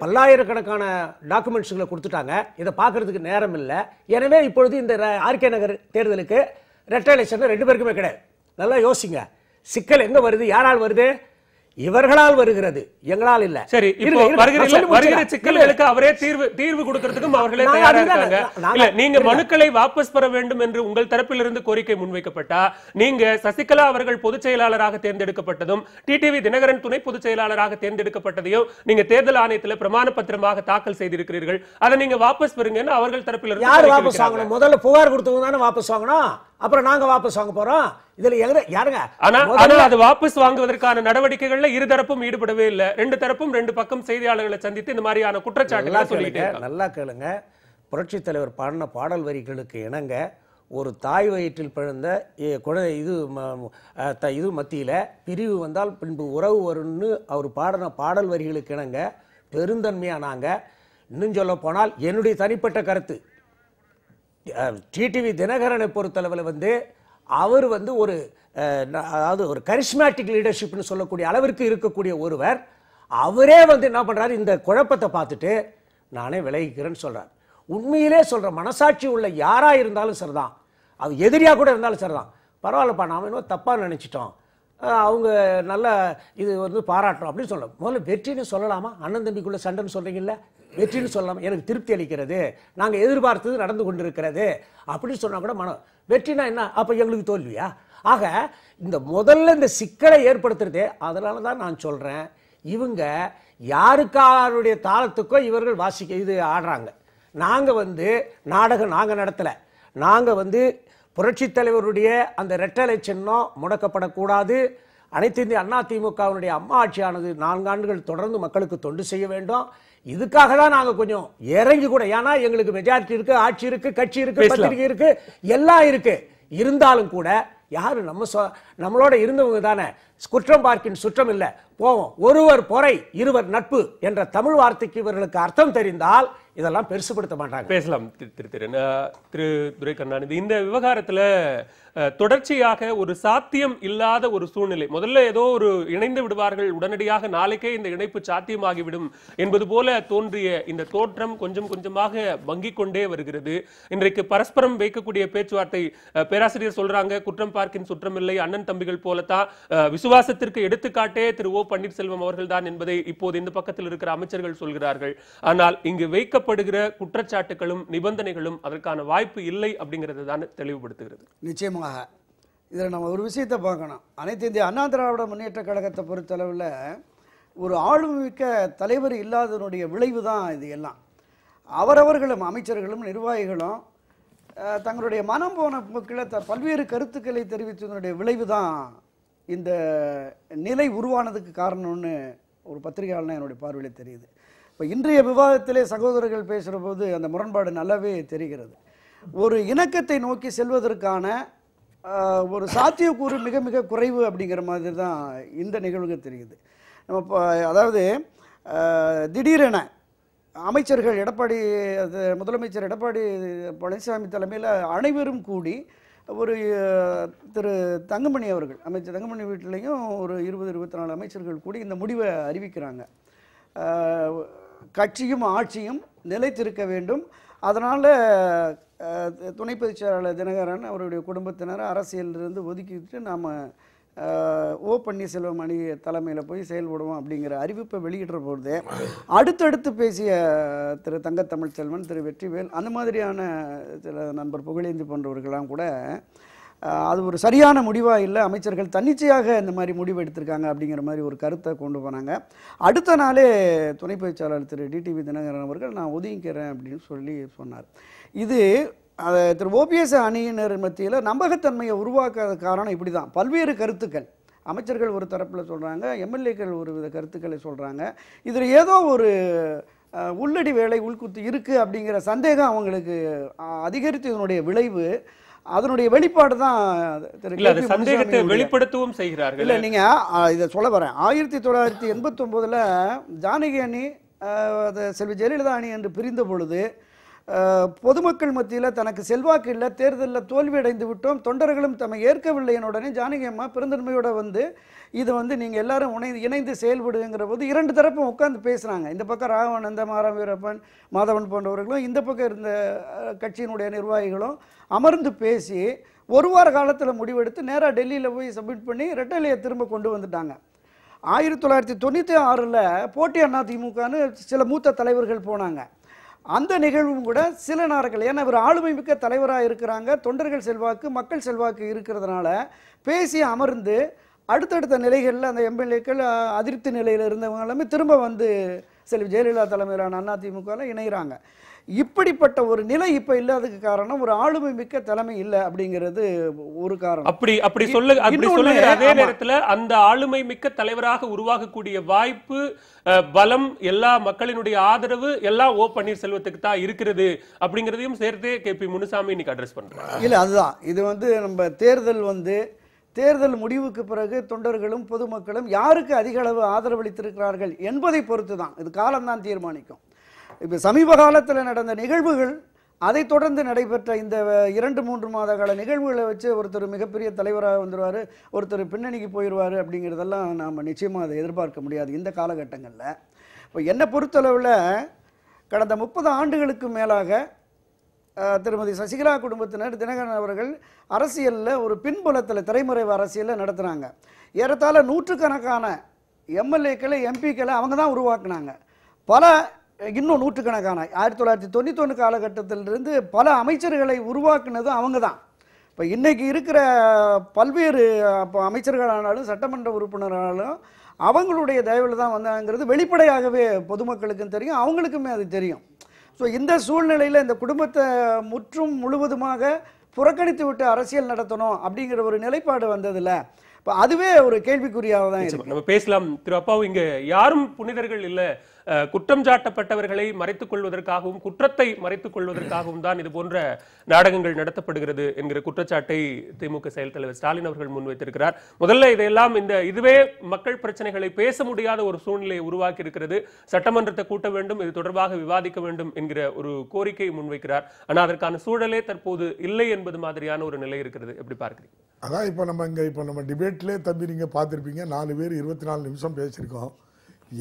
பல்லாயிரக்கணக்கான டாக்குமெண்ட்ஸுகளை கொடுத்துட்டாங்க, இதை பார்க்குறதுக்கு நேரம் இல்லை. எனவே இப்பொழுது இந்த RK நகர் தேர்தலுக்கு ரெட்டை எலெக்ஷன் 2 பேருக்குமே கிடையாது. நல்லா யோசிங்க, சிக்கல் எங்கே வருது, யாரால் வருது? இவர்களால் வருகிறது, எங்களால் இல்ல. சரி, இப்போ வருகிற சிக்கல்களுக்கு அவரே தீர்வு கொடுக்கிறதுக்கும் அவர்களே தயாரா இருக்காங்க. இல்ல, நீங்க மனுக்களை வாபஸ் பெற வேண்டும் என்று உங்கள் தரப்பிலிருந்து கோரிக்கை முன்வைக்கப்பட்டா, நீங்க சசிகலா அவர்கள் பொதுச் செயலாளராக தேர்ந்தெடுக்கப்பட்டதும் டிடிவி தினகரன் துணை பொதுச் செயலாளராக தேர்ந்தெடுக்கப்பட்டதையும் நீங்க தேர்தல் ஆணையத்தில் பிரமாண பத்திரமாக தாக்கல் செய்திருக்கிறீர்கள். அதை நீங்க வாபஸ் பெறுங்கன்னு அவர்கள் தரப்பிலிருந்து யார் வாபஸ் வாங்கணும்? முதல்ல புகார் கொடுத்தவங்க தானே வாபஸ் வாங்கணும், அப்புறம் நாங்க வாபஸ் வாங்க போறோம். இதுல யாருங்க? ஆனா அது வாபஸ் வாங்குவதற்கான நடவடிக்கைகள்ல இருதரப்பும் ஈடுபடவே இல்லை. 2 தரப்பும் 2 பக்கம் செய்தியாளர்களை சந்தித்து இந்த மாதிரியான குற்றச்சாட்டுகளை சொல்லிட்டு நல்லா கேளுங்க. புரட்சி தலைவர் பாடின பாடல் வரிகளுக்கு இணங்க ஒரு தாய் வயிற்றில் பிறந்த இது மத்தியில பிரிவு வந்தால் பின்பு உறவு வரும்னு அவர் பாடின பாடல் வரிகளுக்கு இணங்க பெருந்தன்மையா நாங்க, இன்னும் சொல்ல போனால் என்னுடைய தனிப்பட்ட கருத்து, டிடிவி தினகரனை பொறுத்தளவில் வந்து அவர் வந்து அதாவது ஒரு கரிஸ்மேட்டிக் லீடர்ஷிப்னு சொல்லக்கூடிய அளவிற்கு இருக்கக்கூடிய ஒருவர், அவரே வந்து என்ன பண்றாரு, இந்த குழப்பத்தை பார்த்துட்டு நானே விலகிக்கிறேன்னு சொல்றார். உண்மையிலே சொல்ற, மனசாட்சி உள்ள யாரா இருந்தாலும் சரிதான், அது எதிரியா கூட இருந்தாலும் சரிதான், பரவாயில்லப்பா நாம இன்னும் தப்பா நினைச்சிட்டோம், அவங்க நல்ல இது வந்து பாராட்டுறோம் அப்படின்னு சொல்லலாம். முதல்ல வெற்றின்னு சொல்லலாமா? அண்ணன் தம்பிக்குள்ள சண்டைன்னு சொல்றீங்கல்ல, வெற்றின்னு சொல்லலாம். எனக்கு திருப்தி அளிக்கிறது, நாங்கள் எதிர்பார்த்தது நடந்து கொண்டிருக்கிறது அப்படின்னு சொன்னா கூட வெற்றினா என்ன? அப்போ எங்களுக்கு தோல்வியா? ஆக இந்த முதல்ல இந்த சிக்கலை ஏற்படுத்துறதே அதனால தான் நான் சொல்றேன், இவங்க யாருக்காருடைய தாளத்துக்கோ இவர்கள் இது ஆடுறாங்க. நாங்கள் வந்து நாடகம் நாங்கள் நடத்தலை, நாங்கள் வந்து புரட்சி தலைவருடைய அந்த ரெட்டலை சின்னம் முடக்கப்படக்கூடாது, அனைத்து இந்திய அண்ணா திமுகவினுடைய அம்மா ஆட்சியானது 4 ஆண்டுகள் தொடர்ந்து மக்களுக்கு தொண்டு செய்ய வேண்டும். இதுக்காக தான் நாங்கள் கொஞ்சம் இறங்கி கூட, ஏன்னா எங்களுக்கு மெஜாரிட்டி இருக்கு, ஆட்சி இருக்கு, கட்சி இருக்கு, பத்திரிகை இருக்கு, எல்லாம் இருக்கு. இருந்தாலும் கூட யாரு நம்மளோட இருந்தவங்க தானே, குற்றம் பார்க்கின் சுற்றம் இல்லை, போவோம். ஒருவர் பொறை இருவர் நட்பு என்ற தமிழ் வார்த்தைக்கு இவர்களுக்கு அர்த்தம் தெரிந்தால் இதெல்லாம் பெருசுபடுத்த மாட்டாங்க. பேசலாம் திரு துரை கருணாநிதி. இந்த விவகாரத்துல தொடர்ச்சியாக ஒரு சாத்தியம் இல்லாத ஒரு சூழ்நிலை. முதல்ல ஏதோ ஒரு இணைந்து விடுவார்கள், உடனடியாக நாளைக்கே இந்த இணைப்பு சாத்தியமாகிவிடும் என்பது போல தோன்றிய இந்த தோற்றம் கொஞ்சம் கொஞ்சமாக மங்கிக் கொண்டே வருகிறது. இன்றைக்கு பரஸ்பரம் வைக்கக்கூடிய பேச்சுவார்த்தை, பேராசிரியர் சொல்றாங்க குற்றம் பார்க்கின் சுற்றமில்லை, அண்ணன் தம்பிகள் போலத்தான், விசுவாசத்திற்கு எடுத்துக்காட்டே திரு ஓ பன்னீர்செல்வம் அவர்கள் தான் என்பதை இப்போது இந்த பக்கத்தில் இருக்கிற அமைச்சர்கள் சொல்கிறார்கள். ஆனால் இங்கு வைக்கப்படுகிற குற்றச்சாட்டுகளும் நிபந்தனைகளும் அதற்கான வாய்ப்பு இல்லை அப்படிங்கிறது தான் தெளிவுபடுத்துகிறது. நிச்சயமாக இதில் நம்ம ஒரு விஷயத்தை பார்க்கணும். அனைத்து இந்திய அண்ணா திராவிட முன்னேற்ற கழகத்தை பொறுத்தளவில் ஒரு ஆளுமிக்க தலைவர் இல்லாதனுடைய விளைவு தான் இது எல்லாம். அவரவர்களும் அமைச்சர்களும் நிர்வாகிகளும் தங்களுடைய மனம் போன போக்கில் பல்வேறு கருத்துக்களை தெரிவித்ததனுடைய விளைவு தான் இந்த நிலை உருவானதுக்கு காரணம்னு ஒரு பத்திரிகையாளனா என்னுடைய பார்வையில் தெரியுது. இப்போ இன்றைய விவாதத்திலே சகோதரர்கள் பேசுகிற போது அந்த முரண்பாடு நல்லாவே தெரிகிறது. ஒரு இணக்கத்தை நோக்கி செல்வதற்கான ஒரு சாத்தியக்கூறு மிக மிக குறைவு அப்படிங்கிற மாதிரி தான் இந்த நிகழ்வுக்கு தெரியுது. நம்ம இப்போ அதாவது திடீரென அமைச்சர்கள் முதலமைச்சர் எடப்பாடி பழனிசாமி தலைமையில் அனைவரும் கூடி ஒரு திரு தங்கமணி அவர்கள், அமைச்சர் தங்கமணி வீட்டிலையும் ஒரு 20-24 அமைச்சர்கள் கூடி இந்த முடிவை அறிவிக்கிறாங்க. கட்சியும் ஆட்சியும் நிலைத்திருக்க வேண்டும், அதனால் துணை பொதுச் செயலாளர் தினகரன் அவருடைய குடும்பத்தினர் அரசியலிருந்து ஒதுக்கிட்டு நாம் ஓ பன்னீர்செல்வம் அணி தலைமையில் போய் செயல்படுவோம் அப்படிங்கிற அறிவிப்பை வெளியிடுற பொழுது அடுத்தடுத்து பேசிய திரு தங்கத்தமிழ்ச்செல்வன், திரு வெற்றிவேல், அந்த மாதிரியான சில நண்பர் புகழேந்தி போன்றவர்களாம் கூட அது ஒரு சரியான முடிவாக இல்லை, அமைச்சர்கள் தன்னிச்சையாக இந்த மாதிரி முடிவு எடுத்திருக்காங்க அப்படிங்கிற மாதிரி ஒரு கருத்தை கொண்டு போனாங்க. அடுத்த நாளே துணை பொதுச் செயலாளர் திரு டிடிவி தினகரன் அவர்கள் நான் ஒதுங்கிக்கிறேன் அப்படின்னு சொல்லி சொன்னார். இது திரு ஓபிஎஸ் அணியினர் மத்தியில் நம்பகத்தன்மையை உருவாக்காத காரணம் இப்படி தான். பல்வேறு கருத்துக்கள் அமைச்சர்கள் ஒரு தரப்பில் சொல்கிறாங்க, எம்எல்ஏக்கள் ஒரு வித கருத்துக்களை சொல்கிறாங்க. இதில் ஏதோ ஒரு உள்ளடி வேலை உள்குத்து இருக்குது அப்படிங்கிற சந்தேகம் அவங்களுக்கு அதிகரித்ததனுடைய விளைவு, அதனுடைய வெளிப்பாடு தான் சந்தேகத்தை வெளிப்படுத்தவும் செய்கிறார்கள். இல்லை, நீங்க இதை சொல்ல வரேன். 1989 ஜானகி அணி செல்வி ஜெயலலிதா அணி என்று பிரிந்த பொழுது பொதுமக்கள் மத்தியில் தனக்கு செல்வாக்கு இல்லை, தேர்தலில் தோல்வியடைந்து விட்டோம், தொண்டர்களும் தம்மை ஏற்கவில்லை என உடனே ஜானகி அம்மா பெருந்தன்மையோட வந்து இது வந்து நீங்கள் எல்லாரும் இணைந்து செயல்படுங்கிற போது இரண்டு தரப்பும் உட்காந்து பேசுகிறாங்க. இந்த பக்கம் ராகவானந்த, மாராம் வீரப்பன், மாதவன் போன்றவர்களும், இந்த பக்கம் இருந்த கட்சியினுடைய நிர்வாகிகளும் அமர்ந்து பேசி ஒரு வார காலத்தில் முடிவெடுத்து நேராக டெல்லியில் போய் சப்மிட் பண்ணி ரெட்டலையை திரும்ப கொண்டு வந்துட்டாங்க. 1996 போட்டி அதிமுகன்னு சில மூத்த தலைவர்கள் போனாங்க. அந்த நிகழ்வும் கூட சில நாட்கள், ஏன்னா இவர் ஆளுமை மிக்க தலைவராக இருக்கிறாங்க, தொண்டர்கள் செல்வாக்கு மக்கள் செல்வாக்கு இருக்கிறதுனால பேசி அமர்ந்து அடுத்தடுத்த நிலைகளில் அந்த எம்எல்ஏக்கள் அதிருப்தி நிலையில் இருந்தவங்க எல்லாமே திரும்ப வந்து செல்வி ஜெயலலிதா தலைமையிலான அதிமுகவில் இணைகிறாங்க. இப்படிப்பட்ட ஒரு நிலை இப்ப இல்லாததுக்கு காரணம் ஒரு ஆளுமை மிக்க தலைமை இல்லை அப்படிங்கிறது ஒரு காரணம். அப்படி சொல்லுகிற அதே நேரத்தில் அந்த ஆளுமை மிக்க தலைவராக உருவாகக்கூடிய வாய்ப்பு, பலம், எல்லா மக்களினுடைய ஆதரவு எல்லாம் ஓ பன்னீர்செல்வத்துக்கு தான் இருக்கிறது அப்படிங்கிறதையும் சேர்த்து KP முனுசாமி இன்னைக்கு அட்ரஸ் பண்றாங்க. இல்ல, அதுதான் இது வந்து நம்ம தேர்தல் முடிவுக்கு பிறகு தொண்டர்களும் பொதுமக்களும் யாருக்கு அதிக அளவு ஆதரவளித்திருக்கிறார்கள் என்பதை பொறுத்து தான் இது காலம்தான் தீர்மானிக்கும். இப்போ சமீப காலத்தில் நடந்த நிகழ்வுகள், அதை தொடர்ந்து நடைபெற்ற இந்த 2-3 மாத கால நிகழ்வுகளை வச்சு ஒருத்தர் மிகப்பெரிய தலைவராக வந்துடுவார், ஒருத்தர் பின்னணிக்கு போயிடுவார் அப்படிங்கிறதெல்லாம் நாம் நிச்சயமாக அதை எதிர்பார்க்க முடியாது இந்த காலகட்டங்களில். இப்போ என்னை பொறுத்தளவில் கடந்த 30 ஆண்டுகளுக்கு மேலாக திருமதி சசிகலா குடும்பத்தினர், தினகரன் அவர்கள் அரசியலில் ஒரு பின்புலத்தில் திரைமறைவு அரசியலில் நடத்துகிறாங்க. ஏறத்தாழ நூற்றுக்கணக்கான எம்எல்ஏக்களை எம்பிக்களை அவங்க தான் உருவாக்குனாங்க. இன்னும் நூற்றுக்கணக்கான 1991 காலகட்டத்திலிருந்து பல அமைச்சர்களை உருவாக்குனதும் அவங்க தான். இப்போ இன்றைக்கி இருக்கிற பல்வேறு அமைச்சர்களானாலும் சட்டமன்ற உறுப்பினரானாலும் அவங்களுடைய தயவில் தான் வந்தாங்கிறது வெளிப்படையாகவே பொதுமக்களுக்கும் தெரியும், அவங்களுக்குமே அது தெரியும். ஸோ இந்த சூழ்நிலையில் இந்த குடும்பத்தை முழுவதுமாக புறக்கணித்து விட்டு அரசியல் நடத்தணும் அப்படிங்கிற ஒரு நிலைப்பாடு வந்ததில்ல. இப்போ அதுவே ஒரு கேள்விக்குறியாக தான் இருக்கு. நம்ம பேசலாம். திரு அப்பாவு, இங்க யாரும் புனிதர்கள் இல்லை, குற்றம் சாட்டப்பட்டவர்களை மறைத்துக் கொள்வதற்காகவும் குற்றத்தை மறைத்துக் கொள்வதற்காகவும் தான் இது போன்ற நாடகங்கள் நடத்தப்படுகிறது என்கிற குற்றச்சாட்டை திமுக செயல் தலைவர் ஸ்டாலின் அவர்கள் முன்வைத்திருக்கிறார். முதல்ல இதையெல்லாம் இதுவே மக்கள் பிரச்சனைகளை பேச முடியாத ஒரு சூழ்நிலையை உருவாக்கி இருக்கிறது. சட்டமன்றத்தை கூட்ட வேண்டும், இது தொடர்பாக விவாதிக்க வேண்டும் என்கிற ஒரு கோரிக்கையை முன்வைக்கிறார். ஆனா அதற்கான சூழலே தற்போது இல்லை என்பது மாதிரியான ஒரு நிலை இருக்கிறது. எப்படி பார்க்கிறீங்க? அதான் இப்போ நம்ம டிபேட்லேயே தம்பி நீங்கள் பார்த்துருப்பீங்க, 4 பேர் 24 நிமிஷம் பேசியிருக்கோம்.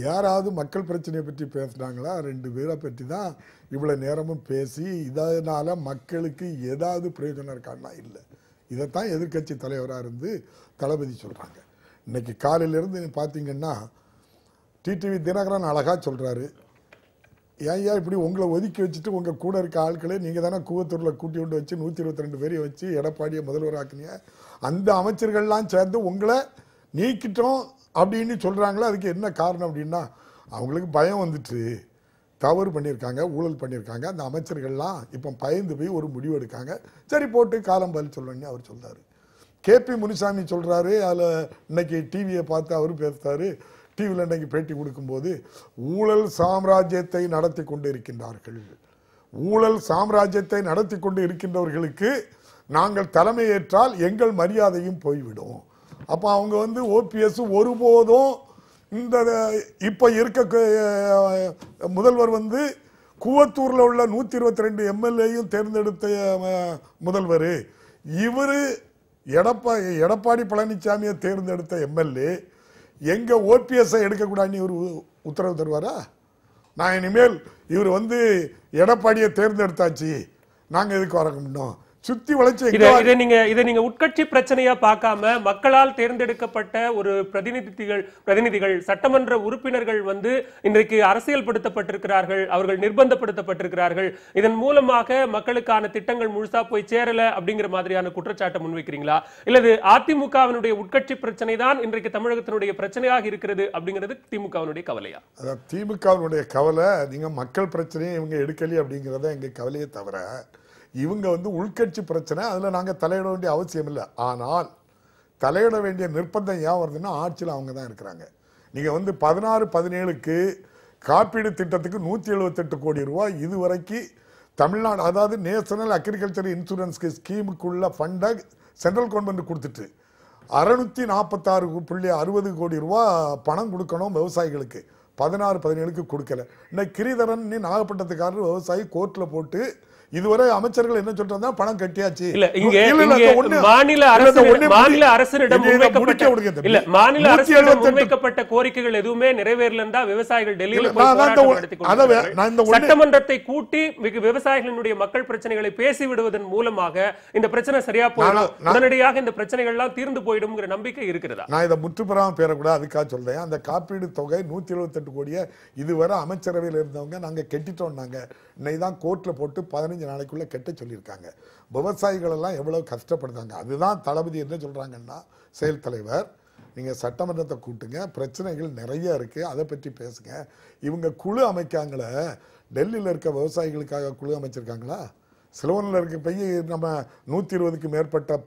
யாராவது மக்கள் பிரச்சனையை பற்றி பேசுனாங்களா? 2 பேரை பற்றி தான் இவ்வளோ நேரமும் பேசி இதனால் மக்களுக்கு ஏதாவது பிரயோஜனம் இருக்கான்னா இல்லை. இதைத்தான் எதிர்க்கட்சி தலைவராக இருந்து தளபதி சொல்கிறாங்க. இன்னைக்கு காலையிலேருந்து பார்த்தீங்கன்னா டிடிவி தினகரன் அழகாக சொல்கிறாரு, ஏன் இப்படி உங்களை ஒதுக்கி வச்சுட்டு உங்கள் கூட இருக்க ஆட்களே நீங்கள் தானே கூவத்தூரில் கூட்டி கொண்டு வச்சு 122 பேரை வச்சு எடப்பாடியை முதல்வராக்குனீங்க, அந்த அமைச்சர்கள்லாம் சேர்ந்து உங்களை நீக்கிட்டோம் அப்படின்னு சொல்கிறாங்களே. அதுக்கு என்ன காரணம் அப்படின்னா அவங்களுக்கு பயம் வந்துட்டு தவறு பண்ணியிருக்காங்க, ஊழல் பண்ணியிருக்காங்க. அந்த அமைச்சர்கள்லாம் இப்போ பயந்து போய் ஒரு முடிவு எடுக்காங்க. சரி போட்டு காலம் பதில் சொல்லணும்னு அவர் சொல்கிறாரு. கேபி முனுசாமி சொல்கிறாரு, அதில் இன்னைக்கு டிவியை பார்த்து அவர் பேசுகிறாரு. டிவியில் இன்னைக்கு பேட்டி கொடுக்கும்போது ஊழல் சாம்ராஜ்யத்தை நடத்தி கொண்டு இருக்கின்றார்கள், ஊழல் சாம்ராஜ்யத்தை நடத்தி கொண்டு இருக்கின்றவர்களுக்கு நாங்கள் தலைமையேற்றால் எங்கள் மரியாதையும் போய்விடும். அப்போ அவங்க ஓபிஎஸ் ஒருபோதும் இந்த இப்போ இருக்க முதல்வர் கூவத்தூரில் உள்ள 122 எம்எல்ஏயும் தேர்ந்தெடுத்த முதல்வர், இவர் எடப்பாடி பழனிசாமியை தேர்ந்தெடுத்த எம்எல்ஏ எங்க ஓபிஎஸ்ஐ எடுக்கக்கூடாதுன்னு இவர் உத்தரவு தருவாரா? நான் இனிமேல் இவர் எடப்பாடியை தேர்ந்தெடுத்தாச்சு, நாங்கள் எதுக்கு வரணும் சுத்தி வளைச்சு இதை நீங்க உட்கட்சி பிரச்சனையா பார்க்காம மக்களால் தேர்ந்தெடுக்கப்பட்ட ஒரு பிரதிநிதிகள் சட்டமன்ற உறுப்பினர்கள் இன்றைக்கு அரசியல்படுத்தப்பட்டிருக்கிறார்கள், அவர்கள் நிர்பந்தப்படுத்தப்பட்டிருக்கிறார்கள், இதன் மூலமாக மக்களுக்கான திட்டங்கள் முழுசா போய் சேரல அப்படிங்கிற மாதிரியான குற்றச்சாட்டை முன்வைக்கிறீங்களா? இல்லது அதிமுகவினுடைய உட்கட்சி பிரச்சனை தான் இன்றைக்கு தமிழகத்தினுடைய பிரச்சனையாக இருக்கிறது அப்படிங்கிறது திமுகவினுடைய கவலையா? திமுகவினுடைய கவலை நீங்க மக்கள் பிரச்சனையை இவங்க எடுக்கலையே அப்படிங்கிறத எங்க கவலையே தவிர இவங்க உள்கட்சி பிரச்சனை, அதில் நாங்கள் தலையிட வேண்டிய அவசியம் இல்லை. ஆனால் தலையிட வேண்டிய நிர்பந்தம் ஏன் வருதுன்னா ஆட்சியில் அவங்க தான் இருக்கிறாங்க. நீங்கள் 16-17க்கு காப்பீடு திட்டத்துக்கு 178 கோடி ரூபாய் இதுவரைக்கும் தமிழ்நாடு, அதாவது நேஷனல் அக்ரிகல்ச்சர் இன்சூரன்ஸ் ஸ்கீமுக்குள்ள ஃபண்டை சென்ட்ரல் கவர்மெண்ட் கொடுத்துட்டு 646.60 கோடி ரூபா பணம் கொடுக்கணும் விவசாயிகளுக்கு. 16-17க்கு கொடுக்கல. இன்னைக்கு கிரிதரன் நாகப்பட்டினத்துக்காரர் விவசாயி கோர்ட்டில் போட்டு இதுவரை அமைச்சர்கள் என்ன சொல்றாங்க, பணம் கட்டியாச்சு. இல்ல இங்க மாநில அரசிடம் முன்வைக்கப்பட்ட கோரிக்கைகள் எதுவுமே நிறைவேறலன்னா விவசாயிகள் டெல்லியில சட்டமன்றத்தை கூட்டி விவசாயிகளுடைய மக்கள் பிரச்சனைகளை பேசி விடுவதன் மூலமாக இந்த பிரச்சனை சரியா போயிடும், உடனடியாக இந்த பிரச்சனைகள் எல்லாம் தீர்ந்து போயிடும் நம்பிக்கை இருக்கிறதா? நான் இதை முற்றுப்பெறாம பேரக்கூடாது, அதுக்காக சொல்றேன். அந்த காப்பீடு தொகை 178 கோடியை இதுவரை அமைச்சரவையில் இருந்தவங்க நாங்க கெட்டிட்டோம், நாங்க இன்னைக்கு தான் கோர்ட்ல போட்டு 15 நாளைக்குள்ள கெட்ட சொல்லியிருக்காங்க. விவசாயிகள் எல்லாம் எவ்வளவு கஷ்டப்படுறாங்க. அதுதான் தளபதி என்ன சொல்றாங்கன்னா, செயல் தலைவர் நீங்க சட்டமன்றத்தை கூட்டுங்க, பிரச்சனைகள் நிறைய இருக்கு, அதை பற்றி பேசுங்க. இவங்க குழு அமைக்காங்களே, டெல்லியில் இருக்க விவசாயிகளுக்காக குழு அமைச்சிருக்காங்களா? சிலோனில் இருக்க போய் நம்ம 120க்கு மேற்பட்ட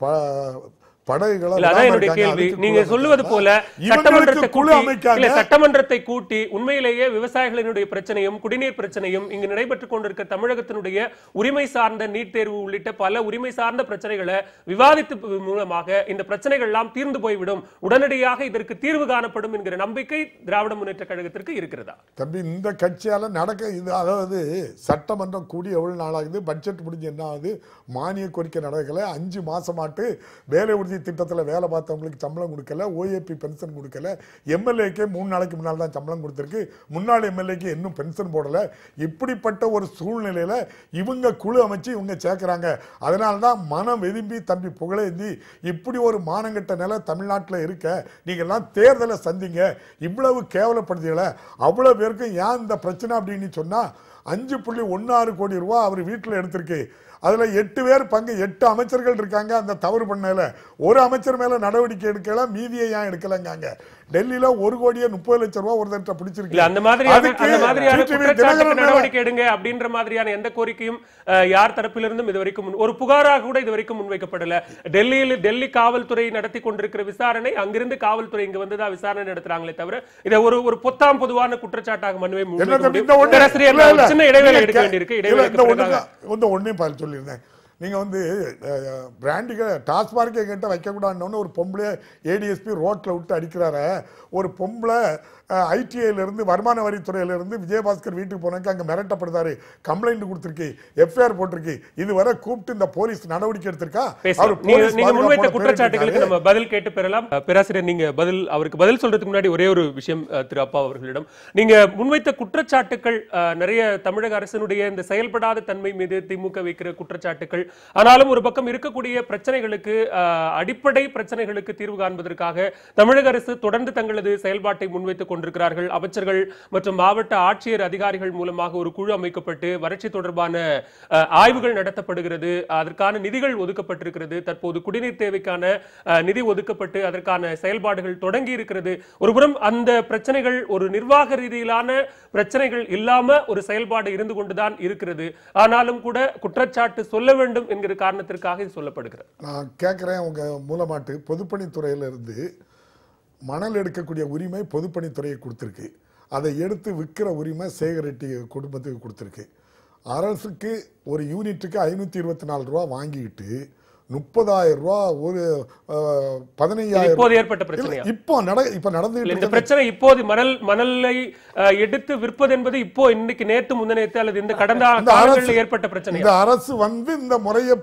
நீங்க சொல்லுவது போல சட்டமன்றத்தை கூட்டி உண்மையிலேயே விவசாயிகளினுடைய பிரச்சனையும் குடிநீர் பிரச்சனையும் இங்கு நடைபெற்றுக் கொண்டிருக்க தமிழகத்தினுடைய உரிமை சார்ந்த நீட் தேர்வு உள்ளிட்ட பல உரிமை சார்ந்த பிரச்சனைகளை விவாதித்து மூலமாக இந்த பிரச்சனைகள் எல்லாம் தீர்ந்து போய்விடும், உடனடியாக இதற்கு தீர்வு காணப்படும் என்கிற நம்பிக்கை திராவிட முன்னேற்ற கழகத்திற்கு இருக்கிறதா? தம்பி, இந்த கட்சியால நடக்க இது, அதாவது சட்டமன்றம் கூடி எவ்வளவு நாளாகுது, பட்ஜெட் முடிஞ்சு என்ன ஆகுது, மானிய கோரிக்கை நடக்கல, 5 மாசமாட்டு வேலை உறுதி திட்டத்தில் வேலை பார்த்தவங்களுக்கு சம்பளம் கொடுக்கல, ஓஏபி பென்ஷன் கொடுக்கல, எம்எல்ஏக்கே 3 நாளைக்கு முன்னால் தான் சம்பளம் கொடுத்துருக்கு, முன்னாள் எம்எல்ஏக்கு இன்னும் பென்ஷன் போடல. இப்படிப்பட்ட ஒரு சூழ்நிலையில இவங்க குழு அமைச்சு இவங்க சேர்க்கிறாங்க. அதனால தான் மனம் வெதும்பி தம்பி புகழேந்தி இப்படி ஒரு மானங்கட்ட நிலை தமிழ்நாட்டில் இருக்க, நீங்க எல்லாம் தேர்தலை சந்திங்க, இவ்வளவு கேவலப்படுத்தல, அவ்வளவு பேருக்கு ஏன் இந்த பிரச்சனை அப்படின்னு சொன்னா 5.16 கோடி ரூபாய் அவர் வீட்டில் எடுத்திருக்கு. அதுல 8 பேர் பங்கு, 8 அமைச்சர்கள் இருக்காங்க. அந்த தவறு பண்ணல ஒரு அமைச்சர் மேல நடவடிக்கை எடுக்கல, மீதியை ஏன் எடுக்கலங்க? டெல்லியில 1,30,00,000 ரூபாய் ஒருத்தர்ட்ட பிடிச்சிருக்கு. அந்த மாதிரியான குற்றச்சாட்டுக்கு நடவடிக்கை எடுங்க அப்படின்ற மாதிரியான எந்த கோரிக்கையும் யார் தரப்பிலிருந்தும் இதுவரைக்கும் ஒரு புகாராக கூட இதுவரைக்கும் முன்வைக்கப்படல. டெல்லி காவல்துறை நடத்தி கொண்டிருக்கிற விசாரணை, அங்கிருந்து காவல்துறை இங்க வந்துதான் விசாரணை நடத்துறாங்களே தவிர இதை ஒரு பொதுவான குற்றச்சாட்டாக மனுவை சின்ன இடைவேளை எடுக்க வேண்டியிருக்கு. ஒன்னையும் சொல்லியிருந்தேன். நீங்க வந்து பிராண்டிக டாஸ்மார்க்கை கிட்ட வைக்கக்கூடாதுன்னு ஒரு பொம்பளை ஏடிஎஸ்பி ரோட்ல விட்டு அடிக்கிறாரு. ஒரு பொம்பளை ஐடிஐல இருந்து வருமான வரித்துறையில இருந்து விஜயபாஸ்கர் வீட்டுக்கு போனாக்க அங்க மிரட்டப்படுறாரு, கம்ப்ளைண்ட் கொடுத்திருக்கு, எஃப்ஐஆர் போட்டிருக்கு. இதுவரை கூப்பிட்டு இந்த போலீஸ் நடவடிக்கை எடுத்திருக்கா? நீங்க முன்வைத்த குற்றச்சாட்டுகளுக்கு நம்ம பதில் கேட்டு பெறலாம். பேராசிரியர், நீங்க அவருக்கு பதில் சொல்றதுக்கு முன்னாடி ஒரே ஒரு விஷயம் திரு அப்பா அவர்களிடம், நீங்க முன்வைத்த குற்றச்சாட்டுகள் நிறைய தமிழக அரசினுடைய இந்த செயல்படாத தன்மை மீது திமுக வைக்கிற குற்றச்சாட்டுகள். ஆனாலும் ஒரு பக்கம் இருக்கக்கூடிய பிரச்சனைகளுக்கு, அடிப்படை பிரச்சனைகளுக்கு தீர்வு காண்பதற்காக தமிழக அரசு தொடர்ந்து தங்களது செயல்பாட்டை முன்வைத்துக் கொண்டிருக்கிறார்கள். அமைச்சர்கள் மற்றும் மாவட்ட ஆட்சியர் அதிகாரிகள் மூலமாக ஒரு குழு அமைக்கப்பட்டு வறட்சி தொடர்பான ஆய்வுகள் நடத்தப்படுகிறது. அதற்கான நிதிகள் ஒதுக்கப்பட்டிருக்கிறது. தற்போது குடிநீர் தேவைக்கான நிதி ஒதுக்கப்பட்டு அதற்கான செயல்பாடுகள் தொடங்கி இருக்கிறது. ஒருபுறம் அந்த பிரச்சனைகள் ஒரு நிர்வாக ரீதியிலான பிரச்சனைகள் இல்லாம ஒரு செயல்பாடு இருந்து கொண்டுதான் இருக்கிறது. ஆனாலும் கூட குற்றச்சாட்டு சொல்ல வேண்டும் என்கிற காரணத்திற்காக இது சொல்லப்படுகிறது. நான் கேட்கிறேன், உங்க மூலமாட்டு பொதுப்பணித்துறையிலிருந்து மணல் எடுக்கக்கூடிய உரிமை பொதுப்பணித்துறையை கொடுத்திருக்கு. அதை எடுத்து விற்கிற உரிமை சேகர் ரெட்டி குடும்பத்துக்கு கொடுத்திருக்கு. அரசுக்கு ஒரு யூனிட்டுக்கு 524 ரூபா வாங்கிட்டு 30,000 ரூபா ஒரு 15,000 இப்போது ஏற்பட்ட பிரச்சனை. இப்ப நடந்து இந்த பிரச்சனை இப்போது மணலை எடுத்து விற்பது என்பது இப்போ இன்னைக்கு நேற்று முந்தநேற்று அல்லது இந்த கடந்த காலங்களில் ஏற்பட்ட பிரச்சனை. இந்த அரசு வந்து இந்த முறையை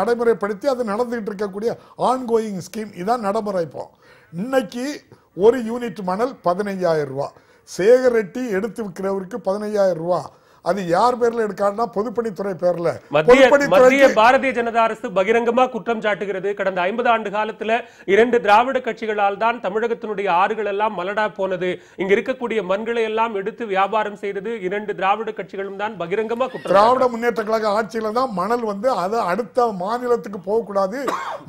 நடைமுறைப்படுத்தி அது நடந்துகிட்டு இருக்கக்கூடிய ஆன்கோயிங் ஸ்கீம் இதான் நடைமுறை. இப்போ இன்னைக்கு ஒரு யூனிட் மணல் 15,000 ரூபா, சேகர் ரெட்டி எடுத்து விற்கிறவருக்கு 15,000 ரூபா. அது யார் பேர்ல எடுக்காருன்னா பொதுப்பணித்துறை பேர்ல. மத்திய பாரதிய ஜனதா அரசு பகிரங்கமா குற்றம் சாட்டுகிறது. கடந்த 50 ஆண்டு காலத்துல 2 திராவிட கட்சிகளால் தான் தமிழகத்தினுடைய ஆறுகள் எல்லாம் மலடா போனது. இங்க இருக்கக்கூடிய மண்களை எல்லாம் எடுத்து வியாபாரம் செய்தது 2 திராவிட கட்சிகளும் தான் பகிரங்கமா குற்றம். திராவிட முன்னேற்ற கழக ஆட்சியில தான் மணல் வந்து அதை அடுத்த மாநிலத்துக்கு போகக்கூடாது,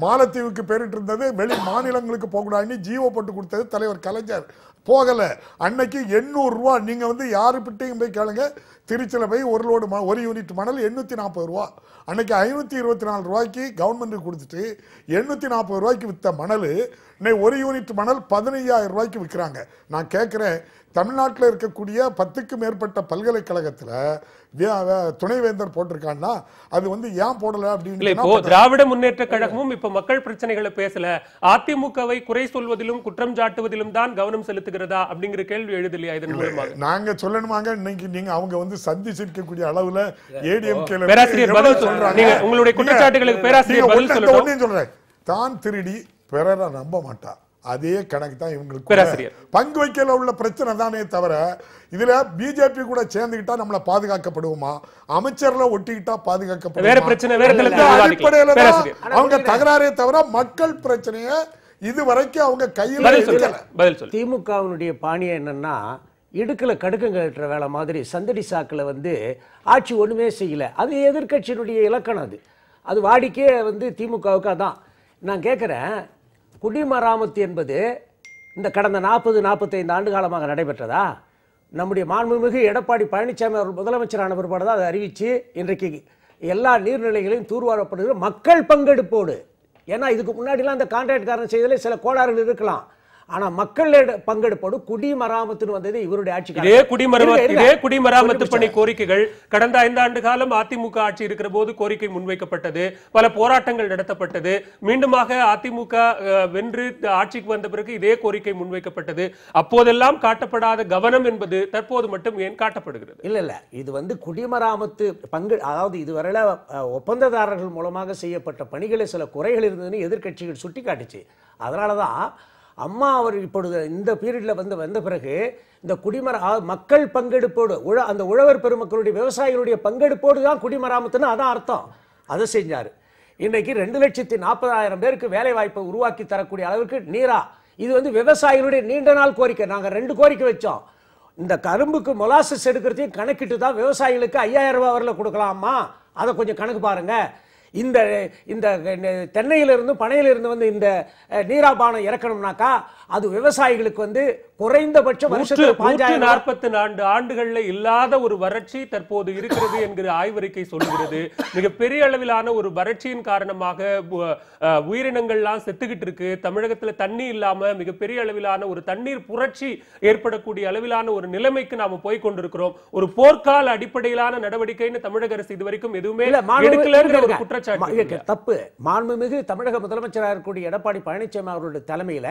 மாலத்தீவுக்கு பேரிட்டு இருந்தது, வெளி மாநிலங்களுக்கு போகக்கூடாதுன்னு ஜீவோ போட்டு கொடுத்தது தலைவர் கலைஞர். போகல. அன்னைக்கு 800 ரூபா. நீங்க வந்து யாருக்கிட்டையும் போய் கேளுங்க, திருச்சியில் போய் ஒரு யூனிட் மணல் 840 ரூபா. அன்னைக்கு 524 ரூபாய்க்கு கவர்மெண்ட் கொடுத்துட்டு 840 ரூபாய்க்கு வித்த மணல் இன்னைக்கு ஒரு யூனிட் மணல் 15,000 ரூபாய்க்கு விற்கிறாங்க. நான் கேட்கிறேன், தமிழ்நாட்டில் இருக்கக்கூடிய 10க்கும் மேற்பட்ட பல்கலைக்கழகத்துல துணைவேந்தர் போட்டிருக்காங்கன்னா அது வந்து ஏன் போடல அப்படின்னு. இப்போ திராவிட முன்னேற்ற கழகமும் இப்ப மக்கள் பிரச்சனைகளை பேசல, அதிமுகவை குறை சொல்வதிலும் குற்றம் சாட்டுவதிலும் தான் கவனம் செலுத்துகிறதா அப்படிங்கிற கேள்வி எழுதலையா? இதன் மூலமாக நாங்க சொல்லணுமாங்க, இன்னைக்கு நீங்க அவங்க வந்து சந்திச்சிருக்கக்கூடிய அளவுல ஏடிஎம்கே பேராசிரியர் பதில் சொல்றாங்க. உங்களுடைய குற்றச்சாட்டுகளுக்கு பேராசிரியர் பதில் சொல்றேன். தான் திருடி பிறரை நம்ப மாட்டா, அதே கணக்கு தான் இவங்களுக்கு. பங்கு வைக்கல உள்ள பிரச்சனை தானே தவிர இதுல பிஜேபி கூட சேர்ந்துகிட்டா நம்மள பாதுகாக்கப்படுவோமா, அமைச்சர்ல ஒட்டிக்கிட்டா பாதுகாக்கப்படுவோமா, அடிப்படையில அவங்க தகராறே தவிர மக்கள் பிரச்சனைய இதுவரைக்கும் அவங்க கையில். திமுகவினுடைய பாணியை என்னன்னா, இடுக்கல கடுக்கங்க கட்டுற வேலை மாதிரி சந்தடி சாக்குல வந்து ஆட்சி ஒண்ணுமே செய்யல. அது எதிர்கட்சியினுடைய இலக்கணம். அது வாடிக்கே வந்து திமுகவுக்கு. அதான் நான் கேட்கிறேன், குடிமராமத்து என்பது இந்த கடந்த 40-45 ஆண்டு காலமாக நடைபெற்றதா? நம்முடைய மாண்புமிகு எடப்பாடி பழனிசாமி அவர்கள் முதலமைச்சரான பிற்பாடு தான் அதை அறிவித்து இன்றைக்கு எல்லா நீர்நிலைகளையும் தூர்வாரப்படுகிற மக்கள் பங்கெடுப்போடு. ஏன்னா இதுக்கு முன்னாடிலாம் அந்த கான்ட்ராக்ட்காரன் செய்ததில் சில கோளாறுகள் இருக்கலாம். ஆனா மக்கள் பங்கெடுப்போடு குடிமராமத்துன்னு வந்தது இவருடைய ஆட்சி. இதே குடிமராமத்து பணி கோரிக்கைகள் கடந்த 5 ஆண்டு காலம் அதிமுக ஆட்சி இருக்கிற போது கோரிக்கை முன்வைக்கப்பட்டது, பல போராட்டங்கள் நடத்தப்பட்டது. மீண்டுமாக அதிமுக வென்று ஆட்சிக்கு வந்த பிறகு இதே கோரிக்கை முன்வைக்கப்பட்டது. அப்போதெல்லாம் காட்டப்படாத கவனம் என்பது தற்போது மட்டும் ஏன் காட்டப்படுகிறது? இல்ல இது வந்து குடிமராமத்து பங்கு, அதாவது இதுவரையில ஒப்பந்ததாரர்கள் மூலமாக செய்யப்பட்ட பணிகளில் சில குறைகள் இருந்ததுன்னு எதிர்கட்சிகள் சுட்டி காட்டுச்சு. அதனாலதான் அம்மா அவர் இப்பொழுது இந்த பீரியட்ல வந்த பிறகு இந்த மக்கள் பங்கெடுப்போடு அந்த உழவர் பெருமக்களுடைய விவசாயிகளுடைய பங்கெடுப்போடு தான் குடிமராமத்துன்னு அதான் அர்த்தம். அதை செஞ்சாரு. இன்னைக்கு 2,40,000 பேருக்கு வேலை வாய்ப்பை உருவாக்கி தரக்கூடிய அளவுக்கு நீரா. இது வந்து விவசாயிகளுடைய நீண்ட நாள் கோரிக்கை. நாங்கள் 2 கோரிக்கை வச்சோம். இந்த கரும்புக்கு மொலாசஸ் எடுக்கிறதையும் கணக்கிட்டு தான் விவசாயிகளுக்கு 5000 ரூபாய் வரல கொடுக்கலாமா, அதை கொஞ்சம் கணக்கு பாருங்க. இந்த இந்த தென்னையிலிருந்து பனையிலிருந்து வந்து இந்த நீராபானம் இறக்கணும்னாக்கா அது விவசாயிகளுக்கு வந்து குறைந்தபட்சம் வருஷத்துக்கு 144 ஆண்டுகள்ல இல்லாத ஒரு வறட்சி தற்போது இருக்கிறது என்கிற ஆய்வறிக்கை சொல்லுகிறது. மிகப்பெரிய அளவிலான ஒரு வறட்சியின் காரணமாக உயிரினங்கள்லாம் செத்துக்கிட்டு இருக்கு. தமிழகத்துல தண்ணி இல்லாம மிகப்பெரிய அளவிலான ஒரு தண்ணீர் புரட்சி ஏற்படக்கூடிய அளவிலான ஒரு நிலைமைக்கு நாம போய் கொண்டிருக்கிறோம். ஒரு போர்க்கால அடிப்படையிலான நடவடிக்கைன்னு தமிழக அரசு இதுவரைக்கும் எதுவுமே எடுக்கலங்கிற ஒரு குற்றச்சாட்டு தப்பு. மாண்புமிகு தமிழக முதலமைச்சராக இருக்கக்கூடிய எடப்பாடி பழனிசாமி அவர்களுடைய தலைமையில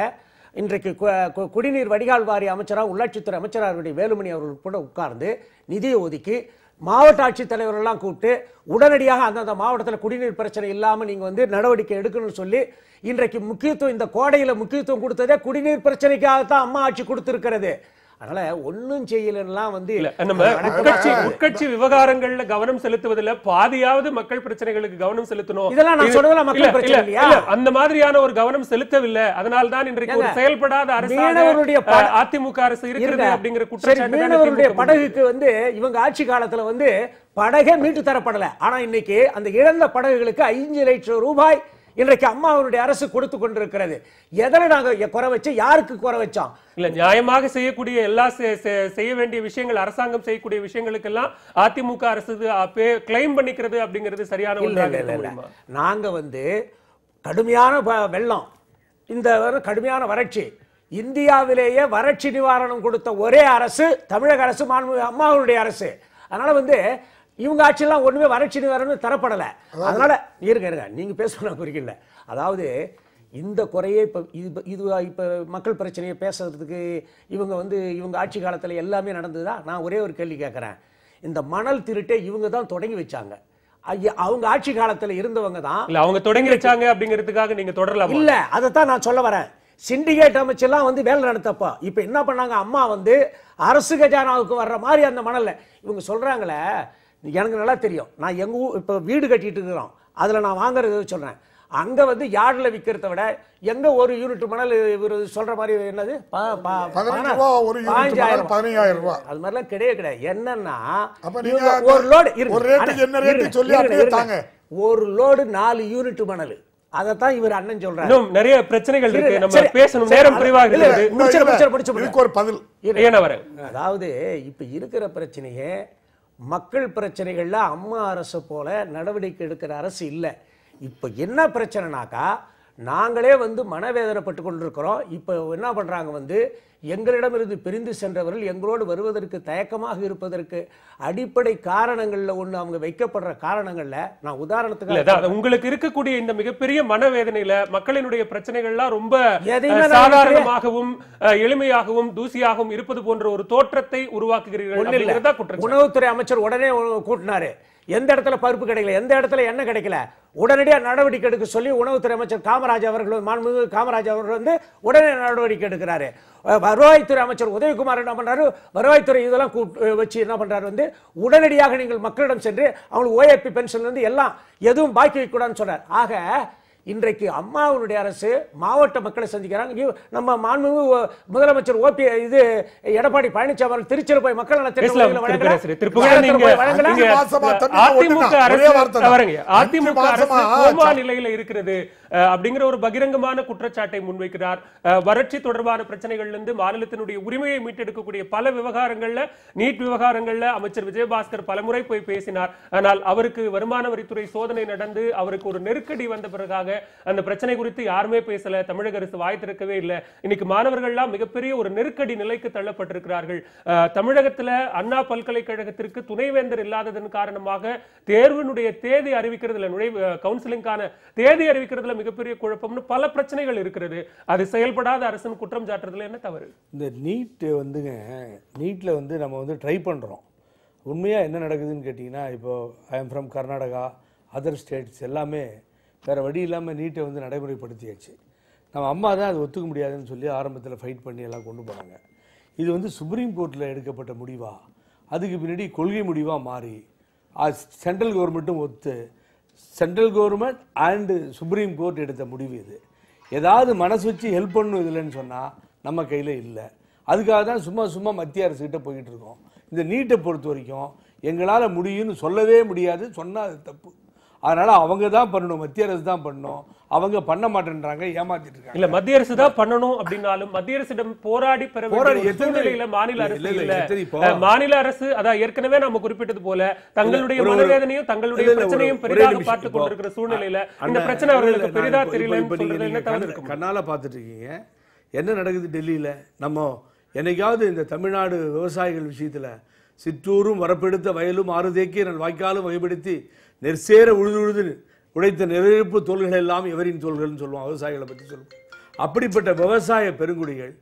இன்றைக்கு குடிநீர் வடிகால் வாரிய அமைச்சராக உள்ளாட்சித்துறை அமைச்சராக வேலுமணி அவர்கள் கூட உட்கார்ந்து நிதியை ஒதுக்கி மாவட்ட ஆட்சித்தலைவர்கள்லாம் கூப்பிட்டு உடனடியாக அந்தந்த மாவட்டத்தில் குடிநீர் பிரச்சனை இல்லாமல் நீங்கள் வந்து நடவடிக்கை எடுக்கணும்னு சொல்லி இன்றைக்கு முக்கியத்துவம் இந்த கோடையில் முக்கியத்துவம் கொடுத்ததே குடிநீர் பிரச்சனைக்காகத்தான் அம்மா ஆட்சி கொடுத்திருக்கிறது. அதனால ஒன்னும் செய்யலாம் வந்து நம்ம உட்கட்சி விவகாரங்கள்ல கவனம் செலுத்துவதில்ல, பாதியாவது மக்கள் பிரச்சனைகளுக்கு கவனம் செலுத்தணும். இதெல்லாம் நான் சொல்றதெல்லாம் மக்கள் பிரச்சனை இல்லையா? அந்த மாதிரியான ஒரு கவனம் செலுத்தவில்லை. அதனால தான் இன்றைக்கு ஒரு செயல்படாத அரசாக அதிமுக அரசு இருக்கிறது அப்படிங்கிற குற்றச்சாட்டு. மீனவருடைய படகுக்கு வந்து இவங்க ஆட்சி காலத்துல வந்து படகே மீட்டு தரப்படல. ஆனா இன்னைக்கு அந்த இழந்த படகுகளுக்கு 5 லட்சம் ரூபாய் இன்றைக்கு அம்மாவுடைய அரசு கொடுத்து கொண்டிருக்கிறது. எதனை நாங்க குறை வச்சு யாருக்கு குறை வச்சோம்? இல்ல, நியாயமாக செய்யக்கூடிய எல்லா செய்ய வேண்டிய விஷயங்கள், அரசாங்கம் செய்யக்கூடிய விஷயங்களுக்கெல்லாம் அதிமுக அரசு கிளைம் பண்ணிக்கிறது அப்படிங்கிறது சரியான ஒன்றாக. நாங்க வந்து கடுமையான வெள்ளம், இந்த கடுமையான வறட்சி, இந்தியாவிலேயே வறட்சி நிவாரணம் கொடுத்த ஒரே அரசு தமிழக அரசு, அம்மாவுடைய அரசு. அதனால வந்து இவங்க ஆட்சியெல்லாம் ஒண்ணுமே வறட்சி நிவாரணம் தரப்படல. அதனால இருங்க நீங்க பேச குறிக்கல. அதாவது இந்த குறையை இப்ப மக்கள் பிரச்சனையை பேசுறதுக்கு இவங்க வந்து இவங்க ஆட்சி காலத்துல எல்லாமே நடந்ததா? நான் ஒரே ஒரு கேள்வி கேட்கிறேன். இந்த மணல் திருட்டை இவங்க தான் தொடங்கி வச்சாங்க. அவங்க ஆட்சி காலத்துல இருந்தவங்க தான். இல்ல, அவங்க தொடங்கி வச்சாங்க அப்படிங்கிறதுக்காக நீங்க தொடரலாம் இல்ல, அதைத்தான் நான் சொல்ல வரேன். சிண்டிகேட் அமைச்செல்லாம் வந்து வேலை நடத்தப்போ இப்ப என்ன பண்ணாங்க, அம்மா வந்து அரசு கஜானாவுக்கு வர்ற மாதிரி அந்த மணல்ல இவங்க சொல்றாங்களே, எனக்கு நல்லா தெரியும். நான் எங்க இப்போ வீடு கட்டிட்டு இருக்கிறோம், அதில் நான் வாங்குறது சொல்கிறேன். அங்கே வந்து யார்டில் விற்கிறத விட எங்கே ஒரு யூனிட் மணல் இவர் சொல்கிற மாதிரி என்னது 15,000 ரூபாய் அது மாதிரிலாம் கிடையாது. என்னன்னா ஒரு லோடு 4 யூனிட் மணல். அதைத்தான் இவர் அண்ணன் சொல்றாரு. இன்னும் நிறைய பிரச்சனைகள் இருக்கு, நம்ம பேசணும், நேரம் குறைவாக இருக்கிறது. ஒரு பதில் அதாவது இப்ப இருக்கிற பிரச்சனையே மக்கள் பிரச்சனைகள்ல அம்மா அரசு போல நடவடிக்கை எடுக்கிற அரசு இல்லை. இப்ப என்ன பிரச்சனைனாக்கா நாங்களே வந்து மனவேதனைப்பட்டு கொண்டிருக்கிறோம். இப்போ என்ன பண்றாங்க வந்து எங்களிடமிருந்து பிரிந்து சென்றவர்கள் எங்களோடு வருவதற்கு தயக்கமாக இருப்பதற்கு அடிப்படை காரணங்கள்ல ஒண்ணு அவங்க வைக்கப்படுற காரணங்கள்ல நான் உதாரணத்துக்கு உங்களுக்கு இருக்கக்கூடிய இந்த மிகப்பெரிய மனவேதனையில மக்களினுடைய பிரச்சனைகள்லாம் ரொம்ப சாதாரணமாகவும் எளிமையாகவும் தூசியாகவும் இருப்பது போன்ற ஒரு தோற்றத்தை உருவாக்குகிறீர்கள். உணவுத்துறை அமைச்சர் உடனே கூட்டினாரு. எந்த இடத்துல பருப்பு கிடைக்கல, எந்த இடத்துல எண்ணெய் கிடைக்கல, உடனடியாக நடவடிக்கை எடுக்க சொல்லி உணவுத்துறை அமைச்சர் காமராஜ் அவர்கள், மாண்புமிகு காமராஜ் அவர்கள் வந்து உடனே நடவடிக்கை எடுக்கிறாரு. வருவாய்த்துறை அமைச்சர் உதயகுமார் என்ன பண்றாரு, வருவாய்த்துறை இதெல்லாம் வச்சு என்ன பண்றாரு வந்து உடனடியாக நீங்கள் மக்களிடம் சென்று அவங்களுக்கு ஓஏபி பென்ஷன்ல இருந்து எல்லாம் எதுவும் பாக்கி வைக்கக்கூடாதுன்னு சொன்னார். ஆக இன்றைக்கு அம்மாவுடைய அரசு மாவட்ட மக்களை சந்திக்கிறாங்க. நம்ம மாண்புமிகு முதலமைச்சர் இது எடப்பாடி பழனிசாமி அவர்கள் திருச்சியில் போய் மக்கள் நலத்திட்டங்களை நிலையில இருக்கிறது அப்படிங்கிற ஒரு பகிரங்கமான குற்றச்சாட்டை முன்வைக்கிறார். வறட்சி தொடர்பான பிரச்சனைகள்ல மாநிலத்தினுடைய உரிமையை மீட்டெடுக்கக்கூடிய பல விவகாரங்கள்ல, நீட் விவகாரங்கள்ல அமைச்சர் விஜயபாஸ்கர் பலமுறை போய் பேசினார். ஆனால் அவருக்கு வருமான வரித்துறை சோதனை நடந்து அவருக்கு ஒரு நெருக்கடி வந்த பிறகாக அந்த பிரச்சனை குறித்து யாருமே பேசல. தமிழக அரசு வாய் திறக்கவே இல்லை. இன்னைக்கு மாணவர்கள்லாம் மிகப்பெரிய ஒரு நெருக்கடி நிலைக்கு தள்ளப்பட்டிருக்கிறார்கள். தமிழகத்துல அண்ணா பல்கலைக்கழகத்திற்கு துணைவேந்தர் இல்லாததன் காரணமாக தேர்வினுடைய தேதி அறிவிக்கிறதுல, கவுன்சிலிங்கான தேதி அறிவிக்கிறதுல மிகப்பெரிய குழப்பம்னு பல பிரச்சனைகள் இருக்கிறது. அது செயல்படாத அரசு குற்றம் சாட்டுறதுல என்ன தவறு? இந்த நீட் வந்துங்க, நீட்ல வந்து நம்ம வந்து ட்ரை பண்றோம். உண்மையா என்ன நடக்குதுன்னு கேட்டீங்கன்னா, இப்போ I am from Karnataka, other states எல்லாமே வேறு வழி இல்லாமல் நீட்டை வந்து நடைமுறைப்படுத்தியாச்சு. நம்ம அம்மா தான் அது ஒத்துக்க முடியாதுன்னு சொல்லி ஆரம்பத்தில் ஃபைட் பண்ணி எல்லாம் கொண்டு போனாங்க. இது வந்து சுப்ரீம் கோர்ட்டில் எடுக்கப்பட்ட முடிவா, அதுக்கு பின்னாடி கொள்கை முடிவாக மாறி சென்ட்ரல் கவர்மெண்ட்டும் ஒத்து, central government and supreme court எடுத்த முடிவு இது. ஏதாவது மனசு வச்சு ஹெல்ப் பண்ணணும் இதுலன்னு சொன்னால் நம்ம கையில் இல்லை. அதுக்காக தான் சும்மா மத்திய அரசுகிட்ட போய்கிட்டு இருக்கோம். இந்த நீட்டை பொறுத்த வரைக்கும் எங்களால் முடியும்னு சொல்லவே முடியாது, சொன்னால் அது தப்பு. அதனால அவங்க தான் பண்ணணும், மத்திய அரசு தான் பண்ணணும். அவங்க பண்ண மாட்டேன்றாங்க, ஏமாத்திட்டு இருக்காங்க. இல்ல மத்திய அரசு தான் பண்ணணும் அப்படின்னாலும் மத்திய அரசிடம் போராடி பெற வேண்டிய சூழ்நிலையில மாநில அரசு இல்ல. மாநில அரசு அதான் ஏற்கனவே நம்ம குறிப்பிட்டது போல தங்களுடைய மனவேதனையும் தங்களுடைய பிரச்சனையும் பெரிதாக பார்த்து கொண்டிருக்கிற சூழ்நிலையில இந்த பிரச்சனை அவர்களுக்கு பெரிதா தெரியலன்னு சொல்றது என்ன தவறு இருக்கு? கண்ணால பார்த்துட்டு இருக்கீங்க என்ன நடக்குது டெல்லியில. நம்ம என்னைக்காவது இந்த தமிழ்நாடு விவசாயிகள் விஷயத்துல சிற்றூரும் வரப்பெடுத்த வயலும் ஆறு தேக்கி வாய்க்காலும் வகைப்படுத்தி நெற்சேர உழுது உழைத்த நெருப்பு தோள்கள் எல்லாம் எவரின் தோள்கள்னு சொல்லுவோம், விவசாயிகளை பற்றி சொல்லுவோம். அப்படிப்பட்ட விவசாய பெருங்குடிகள்,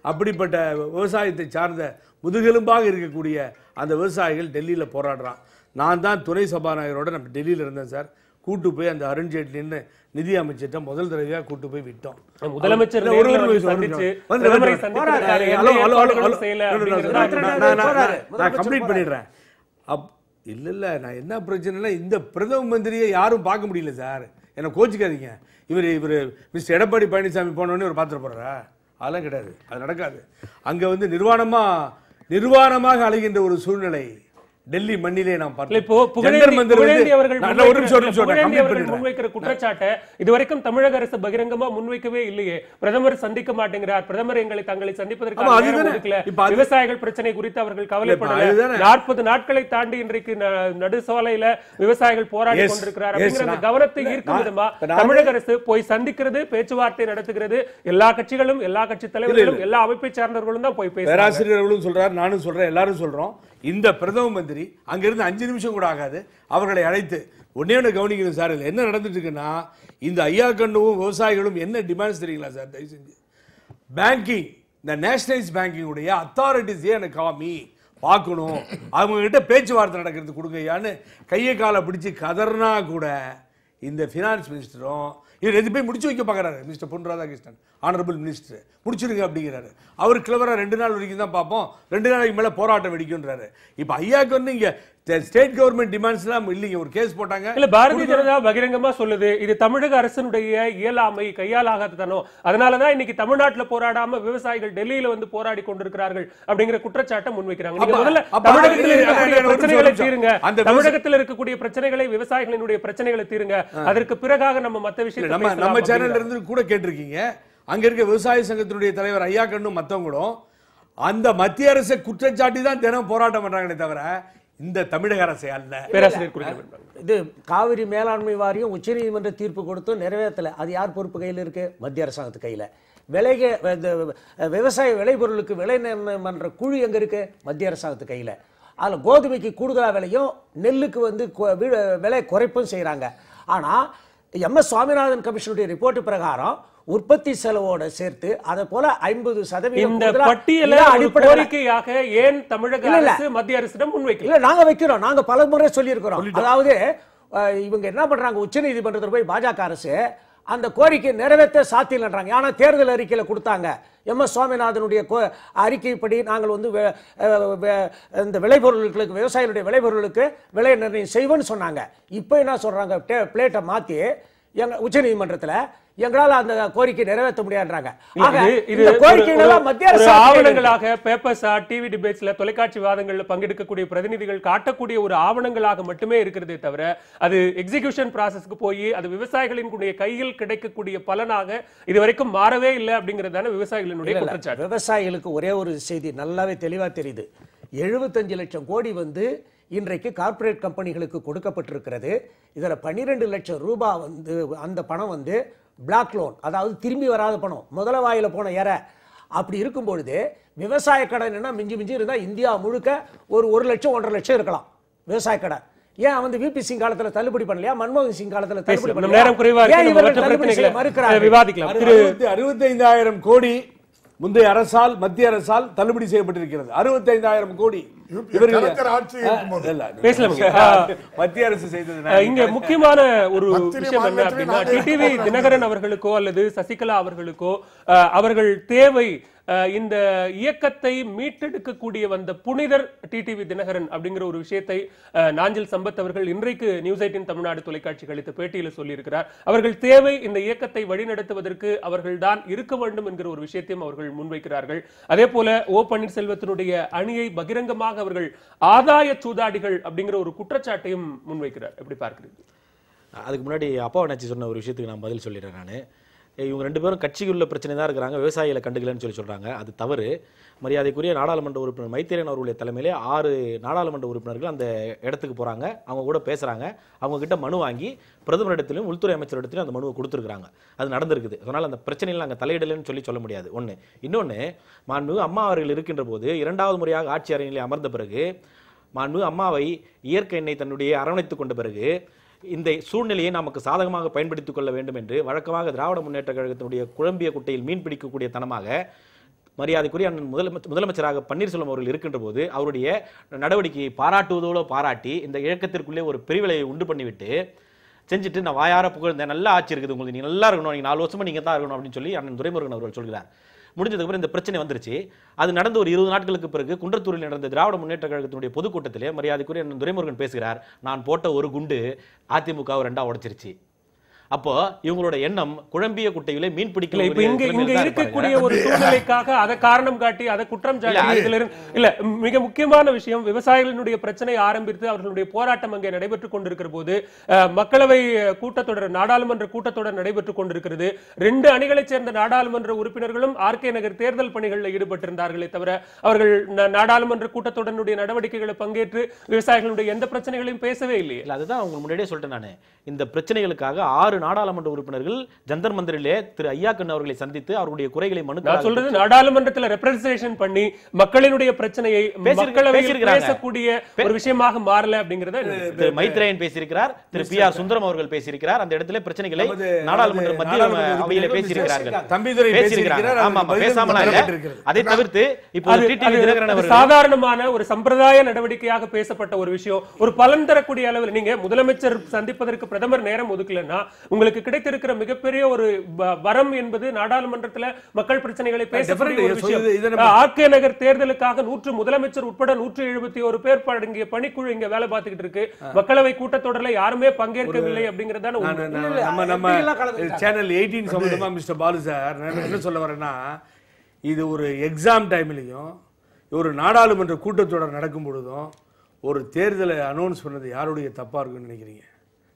அப்படிப்பட்ட விவசாயத்தை சார்ந்த முதுகெலும்பாக இருக்கக்கூடிய அந்த விவசாயிகள் டெல்லியில் போராடுறான். நான் தான் துணை சபாநாயகரோட நம்ம டெல்லியில் இருந்தேன் சார். கூட்டு போய் அந்த அருண்ஜேட்லின்னு நிதி அமைச்சர்கிட்ட முதல் தரவையாக கூட்டு போய் விட்டோம். முதலமைச்சர் நான் கம்ப்ளீட் பண்ணிடுறேன். இல்லை நான் என்ன பிரச்சனைனா இந்த பிரதம மந்திரியை யாரும் பார்க்க முடியல சார், என்னை கோச்சிக்காதீங்க. இவர் மிஸ்டர் எடப்பாடி பழனிசாமி போனோடனே ஒரு பாத்திர போடுறா, அதெல்லாம் கிடையாது, அது நடக்காது. அங்கே வந்து நிர்வாணமாக அழைகின்ற ஒரு சூழ்நிலை டெல்லி மண்ணிலே நாம் முன்வைக்கிற குற்றச்சாட்டை இதுவரைக்கும் தமிழக அரசு பகிரங்கமா முன்வைக்கவே இல்லையே. பிரதமர் சந்திக்க மாட்டேங்கிறார், பிரதமர் தங்களை சந்திப்பதற்காக விவசாயிகள் பிரச்சனை குறித்து அவர்கள் கவலைப்படல. 40 நாட்களை தாண்டி இன்றைக்கு நடுசாலையில விவசாயிகள் போராடி கொண்டிருக்கிறார் அப்படிங்கிற அந்த கவனத்தை ஈர்க்கும் விதமா தமிழக அரசு போய் சந்திக்கிறது, பேச்சுவார்த்தை நடத்துகிறது. எல்லா கட்சிகளும், எல்லா கட்சி தலைவர்களும், எல்லா அமைப்பை சார்ந்தவர்களும் தான் போய் பேசுறாங்க. பேராசிரியர்களும் சொல்றாரு, நானும் சொல்றேன், எல்லாரும் சொல்றோம். இந்த பிரதம மந்திரி அங்கிருந்து 5 நிமிஷம் கூட ஆகாது அவர்களை அழைத்து ஒன்னே கவனிக்கணும் சார். என்ன நடந்துட்டு இருக்குன்னா, இந்த ஐயா கண்ணுவும் விவசாயிகளும் என்ன டிமாண்ட்ஸ் தெரியுங்களா சார்? தயவு செஞ்சு பேங்கிங், இந்த நேஷனலைஸ் பேங்கிங் உடைய அத்தாரிட்டிஸே எனக்கு காமி பார்க்கணும், அவங்க கிட்ட பேச்சுவார்த்தை நடக்கிறது கொடுங்கய்யான்னு கையை காலை பிடிச்சி கதர்னா கூட இந்த ஃபினான்ஸ் மினிஸ்டரும் இவர் எது போய் முடிச்சு வைக்க பார்க்குறாரு. Mister Pon Radhakrishnan honourable minister முடிச்சிருங்க அப்படிங்கிறாரு. அவர் கிளவரா 2 நாள் வரைக்கும் தான் பார்ப்போம், 2 நாளைக்கு மேலே போராட்டம் வெடிக்கும்ன்றாரு. இப்போ ஐயாக்கு வந்து இங்கே ஸ்டேட் கவர்மெண்ட் டிமாண்ட்ஸ்லாம் இல்லைங்க, ஒரு கேஸ் போட்டாங்க. இல்ல பாரதிய ஜனதா பகிரங்கமா சொல்லுது இது தமிழக அரசினுடைய இயலாமை, கையாலாகாதனோ, அதனாலதான் இன்னைக்கு தமிழ்நாட்டுல போராடாம விவசாயிகள் டெல்லியில வந்து போராடி கொண்டிருக்கிறார்கள் அப்படிங்கிற குற்றச்சாட்டை முன்வைக்கிறாங்க. முதல்ல தமிழகத்தில் இருக்கக்கூடிய பிரச்சனைகளை தீருங்க, தமிழகத்தில் இருக்கக்கூடிய பிரச்சனைகளை, விவசாயிகளினுடைய பிரச்சனைகளை தீருங்க, அதற்கு பிறகாக நம்ம மத்த விஷயம் நம்ம சேனல்ல இருந்து கூட கேட்டிருக்கீங்க. அங்க இருக்க விவசாய சங்கத்தினுடைய தலைவர் ஐயா கண்ணும் மத்தவங்களும் அந்த மத்திய அரசை குற்றச்சாட்டி தான் தினம் போராட்டம் பண்றாங்களே தவிர இந்த தமிழக அரசை அல்ல. இது காவிரி மேலாண்மை வாரியம் உச்சநீதிமன்ற தீர்ப்பு கொடுத்தும் நிறைவேற்றல. அது யார் பொறுப்பு கையில் இருக்கு? மத்திய அரசாங்கத்து கையில். விவசாய விளைபொருளுக்கு விலை நிர்ணயம் பண்ற குழு எங்க இருக்கு? மத்திய அரசாங்கத்து கையில். அதில் கோதுமைக்கு கூடுதலாக விலையும் நெல்லுக்கு வந்து விலை குறைப்பும் செய்கிறாங்க. ஆனால் MS சுவாமிநாதன் கமிஷனுடைய ரிப்போர்ட் பிரகாரம் உற்பத்தி செலவோட சேர்த்து அதை போல 50% இந்த பட்டியலை கோரிக்கையாக ஏன் தமிழக அரசு மத்திய அரசிடம் முன்வைக்கல? இல்ல நாங்க வைக்கிறோம், நாங்க பல முறை சொல்லி இருக்கிறோம். அதாவது இவங்க என்ன பண்றாங்க, உச்சநீதிமன்றத்தில் போய் பாஜக அரசு அந்த கோரிக்கை நிறைவேற்ற சாத்தியம்ன்றாங்க. ஆனா தேர்தல் அறிக்கையில கொடுத்தாங்க, MS சுவாமிநாதனுடைய அறிக்கைப்படி நாங்கள் வந்து இந்த விளைபொருட்களுக்கு, விவசாயிகளுடைய விளைபொருளுக்கு விலை நிர்ணயம் செய்வோம்னு சொன்னாங்க. இப்போ என்ன சொல்றாங்க, பிளேட்டை மாத்தி எங்க உச்சநீதிமன்றத்தில் எங்களால் அந்த கோரிக்கை நிறைவேற்ற முடியாதுன்றாங்க. ஆவணங்களாக பேப்பர்ஸா, டிவி டிபேட்ஸ்ல, தொலைக்காட்சி விவாதங்கள்ல பங்கெடுக்கக்கூடிய பிரதிநிதிகள் காட்டக்கூடிய ஒரு ஆவணங்களாக மட்டுமே இருக்கிறதே தவிர அது எக்ஸிகியூஷன் ப்ராசஸ்க்கு போய் அது விவசாயிகளின் கையில் கிடைக்கக்கூடிய பலனாக இதுவரைக்கும் மாறவே இல்லை அப்படிங்கிறதான விவசாயிகளினுடைய குற்றச்சாட்டு. விவசாயிகளுக்கு ஒரே ஒரு செய்தி நல்லாவே தெளிவா தெரியுது. 75 லட்சம் கோடி வந்து இன்றைக்கு கார்ப்பரேட் கம்பெனிகளுக்கு கொடுக்கப்பட்டிருக்கிறது. இதில் 12 லட்சம் ரூபாய் வந்து அந்த பணம் வந்து பிளாக் லோன், அதாவது திரும்பி வராத பணம், முதல வாயில போன ஏற. அப்படி இருக்கும் பொழுது விவசாய கடன் என்ன மிஞ்சி இருந்தால் இந்தியா முழுக்க ஒரு 1 லட்சம் 1.5 லட்சம் இருக்கலாம் விவசாய கடன். ஏன் வந்து VP சிங் காலத்தில் தள்ளுபடி பண்ணலையா, மன்மோகன் சிங் காலத்தில் தள்ளுபடி பண்ணலையா? மறுக்கிறார். விவாதிக்கலாம். 65,000 கோடி முந்தைய அரசால், மத்திய அரசால் தள்ளுபடி செய்யப்பட்டிருக்கிறது. 65,000 கோடி மத்திய அரசு செய்தது. இங்க முக்கியமான ஒரு விஷயம் என்ன அப்படின்னா, டிடிவி தினகரன் அவர்களுக்கோ அல்லது சசிகலா அவர்களுக்கோ அவர்கள் தேவை இந்த இயக்கத்தை மீட்டெடுக்கக்கூடிய வந்த புனிதர் டிடிவி தினகரன் அப்படிங்கிற ஒரு விஷயத்தை நாஞ்சில் சம்பத் அவர்கள் இன்றைக்கு நியூஸ் 18 தமிழ்நாடு தொலைக்காட்சிக்கு அளித்த பேட்டியில் சொல்லியிருக்கிறார். அவர்கள் தேவை இந்த இயக்கத்தை வழிநடத்துவதற்கு அவர்கள்தான் இருக்க வேண்டும் என்கிற ஒரு விஷயத்தையும் அவர்கள் முன்வைக்கிறார்கள். அதே போல ஓ பன்னீர்செல்வத்தினுடைய அணியை பகிரங்கமாக அவர்கள் ஆதாய சூதாடிகள் அப்படிங்கிற ஒரு குற்றச்சாட்டையும் முன்வைக்கிறார். எப்படி பார்க்கிறீர்கள்? அதுக்கு முன்னாடி அப்பா அண்ணாச்சி சொன்ன ஒரு விஷயத்துக்கு நான் பதில் சொல்லிடுறேன். நான் இவங்க ரெண்டு பேரும் கட்சிக்குள்ள பிரச்சனை தான் இருக்கிறாங்க, விவசாயிகளை கண்டுக்கலன்னு சொல்றாங்க. அது தவறு. மரியாதைக்குரிய நாடாளுமன்ற உறுப்பினர் மைத்திரன் அவர்களுடைய தலைமையிலே 6 நாடாளுமன்ற உறுப்பினர்கள் அந்த இடத்துக்கு போறாங்க, அவங்க கூட பேசுறாங்க, அவங்க கிட்ட மனு வாங்கி பிரதமரிடத்திலும் உள்துறை அமைச்சரிடத்திலும் அந்த மனுவை கொடுத்துருக்காங்க. அது நடந்திருக்குது. அதனால அந்த பிரச்சனையில் நாங்கள் தலையிடலன்னு சொல்ல முடியாது. ஒன்று. இன்னொன்று, மாண்புமிகு அம்மா அவர்கள் இருக்கின்ற போது 2வது முறையாக ஆட்சி அறையிலே அமர்ந்த பிறகு மாண்புமிகு அம்மாவை இயற்கை எண்ணெய் தன்னுடைய அரவணைத்துக் கொண்ட பிறகு இந்த சூழ்நிலையை நமக்கு சாதகமாக பயன்படுத்திக் கொள்ள வேண்டும் என்று வழக்கமாக திராவிட முன்னேற்ற கழகத்தினுடைய குழம்பிய குட்டையில் மீன் பிடிக்கக்கூடிய தனமாக மரியாதைக்குரிய அண்ணன் முதலமைச்சராக பன்னீர்செல்வம் அவர்கள் இருக்கின்ற போது அவருடைய நடவடிக்கையை பாராட்டுவதோடு பாராட்டி இந்த இயக்கத்திற்குள்ளே ஒரு பிரிவிலையை உண்டு பண்ணிவிட்டு செஞ்சுட்டு நான் வாயார புகழ்ந்தேன், நல்லா ஆட்சி இருக்குது உங்களுக்கு, நீங்க நல்லா இருக்கணும், நீங்க 4 வருஷமா நீங்க தான் இருக்கணும் அப்படின்னு சொல்லி அண்ணன் துரைமுருகன் அவர்கள் சொல்கிறார். முடிஞ்சதுக்கு அப்புறம் இந்த பிரச்சனை வந்துருச்சு. அது நடந்த ஒரு 20 நாட்களுக்கு பிறகு குன்றத்தூரில் நடந்த திராவிட முன்னேற்ற கழகத்தினுடைய பொதுக்கூட்டத்திலே மரியாதைக்குரிய அண்ணன் துரைமுருகன் பேசுகிறார், நான் போட்ட ஒரு குண்டு அதிமுகவை 2ஆ உடைச்சிருச்சு. அப்போ இவங்களோட எண்ணம் குழம்பிய குட்டையிலே மீன் பிடிக்கல. இப்ப இங்க இருக்கக்கூடிய ஒரு சூழ்நிலைக்காக அதை காரணம் காட்டி அதை குற்றம் சாட்டி இல்ல, மிக முக்கியமான விஷயம், விவசாயிகளுடைய பிரச்சனை ஆரம்பித்து அவர்களுடைய போராட்டம் அங்கே நடைபெற்றுக் கொண்டிருக்கிற போது மக்களவை கூட்டத்தொடர், நாடாளுமன்ற கூட்டத்தொடர் நடைபெற்றுக் கொண்டிருக்கிறது. 2 அணிகளைச் சேர்ந்த நாடாளுமன்ற உறுப்பினர்களும் ஆர்கே நகர் தேர்தல் பணிகளில் ஈடுபட்டிருந்தார்களே தவிர அவர்கள் நாடாளுமன்ற கூட்டத்தொடருடைய நடவடிக்கைகளை பங்கேற்று விவசாயிகளுடைய எந்த பிரச்சனைகளையும் பேசவே இல்லையே. அதுதான் அவங்க முன்னாடியே சொல்லிட்டேன். நான் இந்த பிரச்சனைகளுக்காக 6 நாடாளுமன்ற உறுப்பினர்கள் ஜந்தர் மந்திரிலே திரு ஐயாக்கண்ணு அவர்களை சந்தித்து அவருடைய குறைகளை நான் சொல்றது நாடாளுமன்றத்தில் ரெப்ரசன்டேஷன் பண்ணி மக்களினுடைய பிரச்சனையை பேசக்கூடிய ஒரு விஷயமாக மாறல அப்படிங்கறத திரு மைத்ரேயன் பேசியிருக்கிறார், திரு பி.ஆர். சுந்தரம் அவர்கள் பேசியிருக்கிறார். அந்த இடத்துல பிரச்சனைகளை நாடாளுமன்ற மத்திய அவையில பேசியிருக்கிறார்கள், பேசியிருக்கிறார். ஆமா, பேசாமலாம் இல்ல. அதை தவிர்த்து இப்போது டிடிவி தினகரன் அவர்கள் சாதாரணமான ஒரு சம்பிரதாய நடவடிக்கையாக பேசப்பட்ட ஒரு விஷயம் ஒரு பலன் தரக்கூடிய அளவில் நீங்க முதலமைச்சர் சந்திப்பதற்கு பிரதமர் நேரம் ஒதுக்கலன்னா உங்களுக்கு கிடைத்திருக்கிற மிகப்பெரிய ஒரு வரம் என்பது நாடாளுமன்றத்தில் மக்கள் பிரச்சனைகளை பேசக்கூடிய ஒரு விஷயம். ஆர்கே நகர் தேர்தலுக்காக முதலமைச்சர் உட்பட 171 பேர் அடங்கிய பணிக்குழு இங்க வேலை பார்த்துக்கிட்டு இருக்கு. மக்களவை கூட்டத்தொடரில் யாருமே பங்கேற்கவில்லை அப்படிங்கறதான நம்ம சேனல் 18 சம்பந்தமா மிஸ்டர் பாலு சார் என்ன சொல்ல வரேன்னா, இது ஒரு எக்ஸாம் டைம்லயும் ஒரு நாடாளுமன்ற கூட்டத்தொடர் நடக்கும் பொழுதும் ஒரு தேர்தலை அனௌன்ஸ் பண்ணது யாருடைய தப்பா இருக்குன்னு நினைக்கிறீங்க?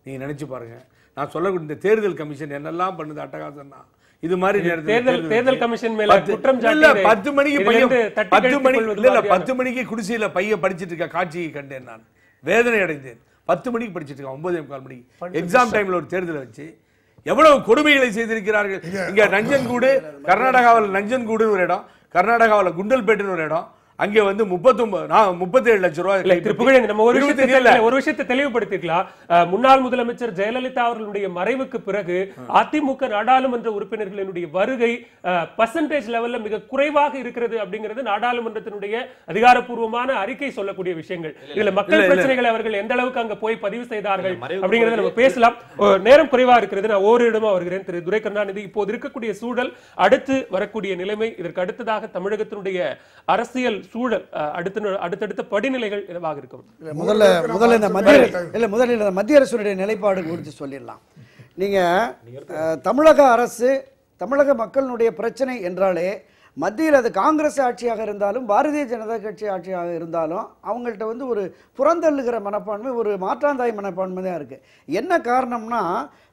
நீங்க நினைச்சு பாருங்க. நான் சொல்லக்கூடிய இந்த தேர்தல் கமிஷன் என்னெல்லாம் பண்ணுது அட்டகாசம் தான். இது மாதிரி தேர்தல் கமிஷன் மேல குற்றம் சாட்டி 10 மணிக்கு பையன் 10 மணிக்கு குடிசையில பையன் படிச்சிட்டு இருக்க காட்சியை கண்டேன். நான் வேதனை அடைந்தேன். 10 மணிக்கு படிச்சிட்டு இருக்கான், 9:15 மணிக்கு எக்ஸாம் டைம்ல ஒரு தேர்தலை வச்சு எவ்வளவு கொடுமைகளை செய்திருக்கிறார்கள். இங்க நஞ்சன்கூடு, கர்நாடகாவில் நஞ்சன்கூடுன்னு ஒரு இடம், கர்நாடகாவில் குண்டல்பேட்டுன்னு ஒரு இடம், அங்கே வந்து 37 லட்சம் ரூபாய். நம்ம ஒரு விஷயத்தை தெளிவுபடுத்திக்கலாம். முன்னாள் முதலமைச்சர் ஜெயலலிதா அவர்களுடைய மறைவுக்கு பிறகு அதிமுக நாடாளுமன்ற உறுப்பினர்களினுடைய வருகை பர்சன்டேஜ் லெவல்ல மிக குறைவாக இருக்கிறது அப்படிங்கிறது நாடாளுமன்றத்தினுடைய அதிகாரப்பூர்வமான அறிக்கை சொல்லக்கூடிய விஷயங்கள். இதுல மக்கள் பிரச்சனைகளை அவர்கள் எந்த அளவுக்கு அங்க போய் பதிவு செய்தார்கள் அப்படிங்கறத நம்ம பேசலாம். நேரம் குறைவா இருக்கிறது. நான் ஒவ்வொரு இடமா வருகிறேன். திரு துரை கருணாநிதி, இப்போது இருக்கக்கூடிய சூழல், அடுத்து வரக்கூடிய நிலைமை, இதற்கு அடுத்ததாக தமிழகத்தினுடைய அரசியல் சூழல், அடுத்தடுத்த படிநிலைகள் என்னவாக இருக்கும்? முதல்ல இந்த மத்திய அரசுடைய நிலைப்பாடு குறித்து சொல்லிடலாம். நீங்க தமிழக அரசு, தமிழக மக்களுடைய பிரச்சனை என்றாலே மத்தியில் அது காங்கிரஸ் ஆட்சியாக இருந்தாலும் பாரதிய ஜனதா கட்சி ஆட்சியாக இருந்தாலும் அவங்கள்ட்ட வந்து ஒரு புறந்தள்ளுகிற மனப்பான்மை, ஒரு மாற்றாந்தாய் மனப்பான்மை தான் இருக்கு. என்ன காரணம்னா,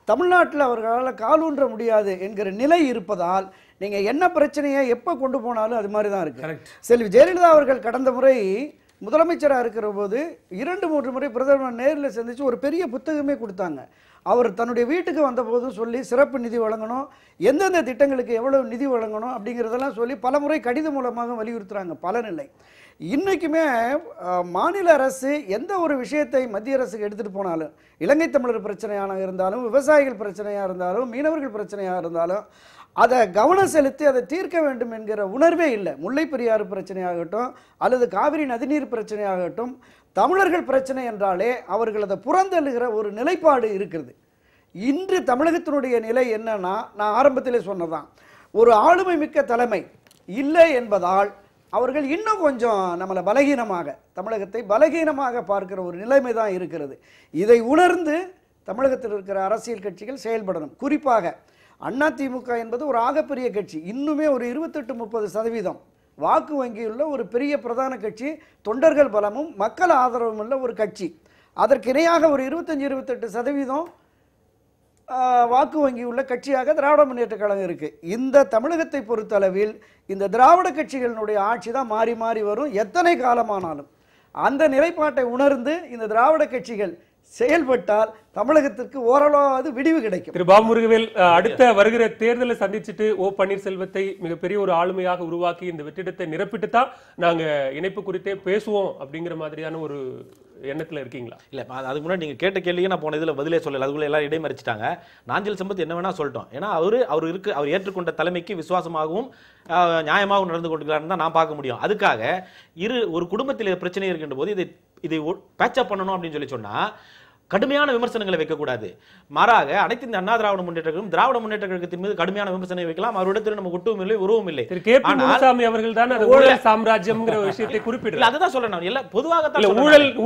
தமிழ்நாட்டில் அவர்களால் காலூன்ற முடியாது என்கிற நிலை இருப்பதால் நீங்க என்ன பிரச்சனையை எப்ப கொண்டு போனாலும் அது மாதிரி தான் இருக்கு. செல்வி ஜெயலலிதா அவர்கள் கடந்த முறை முதலமைச்சராக இருக்கிற போது 2-3 முறை பிரதமர் நேரில் சந்திச்சு ஒரு பெரிய புத்தகமே கொடுத்தாங்க. அவர் தன்னுடைய வீட்டுக்கு வந்த போதும் சொல்லி சிறப்பு நிதி வழங்கணும், எந்தெந்த திட்டங்களுக்கு எவ்வளவு நிதி வழங்கணும் அப்படிங்கிறதெல்லாம் சொல்லி பல முறை கடிதம் மூலமாக வலியுறுத்துறாங்க. பலனில்லை. இன்னைக்குமே மாநில அரசு எந்த ஒரு விஷயத்தை மத்திய அரசுக்கு எடுத்துட்டு போனாலும், இலங்கை தமிழர் பிரச்சனையாக இருந்தாலும், விவசாயிகள் பிரச்சனையாக இருந்தாலும், மீனவர்கள் பிரச்சனையாக இருந்தாலும் அதை கவனம் செலுத்தி அதை தீர்க்க வேண்டும் என்கிற உணர்வே இல்லை. முல்லை பெரியாறு பிரச்சனையாகட்டும் அல்லது காவிரி நதிநீர் பிரச்சனையாகட்டும், தமிழர்கள் பிரச்சனை என்றாலே அவர்கள் அதை புறந்தள்ளுகிற ஒரு நிலைப்பாடு இருக்கிறது. இன்று தமிழகத்தினுடைய நிலை என்னன்னா, நான் ஆரம்பத்திலே சொன்னதான், ஒரு ஆளுமை மிக்க தலைமை இல்லை என்பதால் அவர்கள் இன்னும் கொஞ்சம் நம்மளை தமிழகத்தை பலகீனமாக பார்க்கிற ஒரு நிலைமை தான் இருக்கிறது. இதை உணர்ந்து தமிழகத்தில் இருக்கிற அரசியல் கட்சிகள் செயல்படணும். குறிப்பாக அதிமுக என்பது ஒரு ஆகப்பெரிய கட்சி, இன்னுமே ஒரு 28-30% வாக்கு வங்கியுள்ள ஒரு பெரிய பிரதான கட்சி, தொண்டர்கள் பலமும் மக்கள் ஆதரவும் உள்ள ஒரு கட்சி. அதற்கு இணையாக ஒரு 25-28% வாக்கு வங்கி உள்ள கட்சியாக திராவிட முன்னேற்ற கழகம் இருக்கு. இந்த தமிழகத்தை பொறுத்தளவில் இந்த திராவிட கட்சிகளினுடைய ஆட்சி தான் மாறி மாறி வரும் எத்தனை காலமானாலும். அந்த நிலைப்பாட்டை உணர்ந்து இந்த திராவிட கட்சிகள் செயல்பட்டால் தமிழகத்திற்கு ஓரளவாவது விடிவு கிடைக்கும். திரு பாபு முருகவேல், அடுத்த வருகிற தேர்தலை சந்திச்சுட்டு ஓ பன்னீர்செல்வத்தை மிகப்பெரிய ஒரு ஆளுமையாக உருவாக்கி இந்த வெற்றிடத்தை நிரப்பிட்டு தான் நாங்க இணைப்பு குறித்தே பேசுவோம் அப்படிங்கிற மாதிரியான ஒரு எண்ணத்துல இருக்கீங்களா? இல்ல அதுக்கு முன்னாடி நீங்க கேட்ட கேள்வியே நான் போன இதுல பதிலே சொல்லல, அதுக்குள்ள எல்லாம் இடைமறிச்சிட்டாங்க. நாஞ்சில் சம்பத் என்ன வேணா சொல்லிட்டோம். ஏன்னா அவர் ஏற்றுக்கொண்ட தலைமைக்கு விசுவாசமாகவும் நியாயமாகவும் நடந்து கொண்டிருக்கிறாருன்னு தான் நான் பார்க்க முடியும். அதுக்காக ஒரு குடும்பத்தில் பிரச்சனை இருக்கின்ற போது இதை பேட்சப் பண்ணணும் அப்படின்னு சொல்லி சொன்னா கடுமையான விமர்சனங்களை வைக்கக்கூடாது. மாறாக அனைத்து இந்த அண்ணா திராவிட முன்னேற்ற கழகம் திராவிட முன்னேற்ற கழகத்தின் மீது கடுமையான விமர்சனங்களை வைக்கலாம். அவரிடத்தில் நம்ம ஒட்டுவும் இல்லை, உருவம் இல்லை. முனுசாமி அவர்கள் தான் ஊழல் சாம்ராஜ்யம்ங்கிற விஷயத்தை குறிப்பிடல. அதுதான் சொல்றேன். எல்லாம் பொதுவாக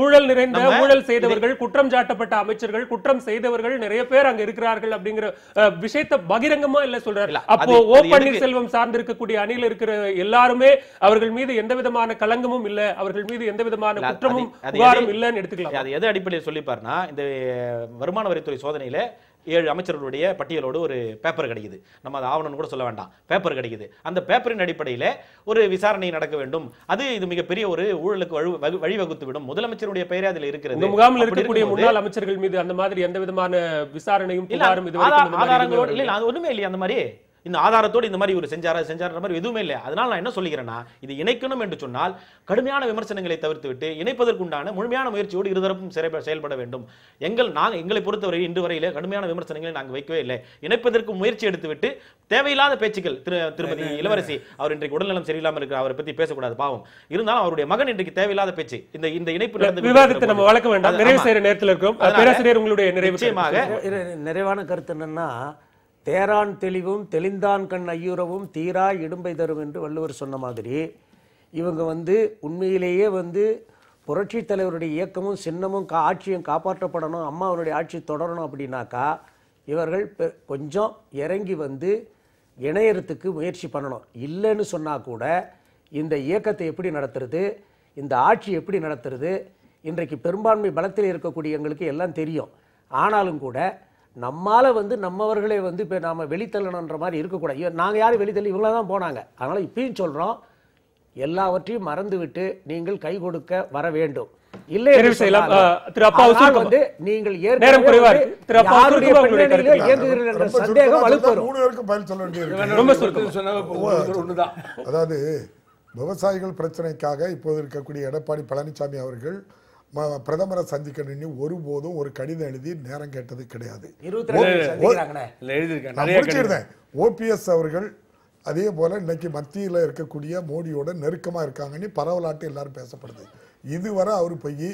ஊழல் நிறைந்த ஊழல் செய்தவர்கள், குற்றம் சாட்டப்பட்ட அமைச்சர்கள், குற்றம் செய்தவர்கள் நிறைய பேர் அங்க இருக்கிறார்கள் அப்படிங்கிற விஷயத்தை பகிரங்கமா இல்ல சொல்றாரு. அப்போ ஓ பன்னீர்செல்வம் சார்ந்து இருக்கக்கூடிய அணியில் இருக்கிற எல்லாருமே அவர்கள் மீது எந்த விதமான களங்கமும் இல்ல, அவர்கள் மீது எந்த விதமான குற்றமும் புகாரும் இல்லன்னு எடுத்துக்கலாம். அது எது அடிப்படையில் சொல்லிப்பாருன்னா, இந்த வருமான வரித்துறை சோதனையில 7 அமைச்சர்களுடைய பட்டியலோடு ஒரு பேப்பர் கிடைக்குது. நம்ம அது ஆவணம் கூட சொல்ல வேண்டாம், பேப்பர் கிடைக்குது. அந்த பேப்பரின் அடிப்படையில் ஒரு விசாரணை நடக்க வேண்டும். இது மிகப்பெரிய ஒரு ஊழலுக்கு வழிவகுத்து விடும். முதலமைச்சருடைய பெயரே அதில் இருக்கிறது. முகாமில் இருக்கக்கூடிய முன்னாள் அமைச்சர்கள் மீது அந்த மாதிரி எந்த விதமான விசாரணையும் ஆதாரங்களோடு இல்ல, அது ஒண்ணுமே இல்லையா? அந்த மாதிரி இந்த ஆதாரத்தோடு இந்த மாதிரி ஒரு செஞ்சார மாதிரி எதுவுமே இல்லை. அதனால நான் என்ன சொல்லிக்கிறேன்னா, இது இணைக்கணும் என்று சொன்னால் கடுமையான விமர்சனங்களை தவிர்த்து விட்டு இணைப்பதற்குண்டான முழுமையான முயற்சியோடு இருதரப்பும் செயல்பட வேண்டும். எங்களை பொறுத்தவரை இன்று வரையிலே கடுமையான விமர்சனங்களை நாங்கள் வைக்கவே இல்லை. இணைப்பதற்கு முயற்சி எடுத்துவிட்டு தேவையில்லாத பேச்சுக்கள். திருமதி இளவரசி அவர் இன்றைக்கு உடல்நலம் சரியில்லாமல் இருக்கிற, அவரை பத்தி பேசக்கூடாது, பாவம். இருந்தாலும் அவருடைய மகன் இன்றைக்கு தேவையில்லாத பேச்சு. இந்த இணைப்பு விவாதத்தை நம்ம வளர்க்க வேண்டாம். நிறைவு செய்யற நேரத்தில் இருக்கும். பேராசிரியர், உங்களுடைய நிறைவான கருத்து என்னன்னா, தேரான் தெளிவும் தெளிந்தான் கண் ஐயுறவும் தீரா இடும்பை தரும் என்று வள்ளுவர் சொன்ன மாதிரி, இவங்க உண்மையிலேயே புரட்சி தலைவருடைய இயக்கமும் சின்னமும் ஆட்சியும் காப்பாற்றப்படணும், அம்மாவனுடைய ஆட்சி தொடரணும் அப்படின்னாக்கா இவர்கள் கொஞ்சம் இறங்கி இணையறதுக்கு முயற்சி பண்ணணும். இல்லைன்னு சொன்னா கூட இந்த இயக்கத்தை எப்படி நடத்துறது, இந்த ஆட்சி எப்படி நடத்துறது, இன்றைக்கு பெரும்பான்மை பலத்தில் இருக்கக்கூடிய எங்களுக்கு எல்லாம் தெரியும். ஆனாலும் கூட நம்மால நம்மவர்களே இப்போ நாம வெளித்தள்ளணுன்ற மாதிரி இருக்கக்கூடாது. நாங்கள் யாரும் வெளித்தள்ளி இவங்கள தான் போனாங்க. அதனால இப்பயும் சொல்றோம், எல்லாவற்றையும் மறந்துவிட்டு நீங்கள் கை கொடுக்க வர வேண்டும். இல்லை நீங்கள் அதாவது விவசாயிகள் பிரச்சனைக்காக இப்போது இருக்கக்கூடிய எடப்பாடி பழனிசாமி அவர்கள் பிரதமரை சந்திக்க நின்று ஒருபோதும் ஒரு கடிதம் எழுதி நேரம் கேட்டது கிடையாது. ஓபிஎஸ் அவர்கள் அதே போல இன்னைக்கு மத்தியில் இருக்கக்கூடிய மோடியோட நெருக்கமா இருக்காங்கன்னு பரவலாட்டு எல்லாரும் பேசப்படுது. இதுவரை அவர் போய்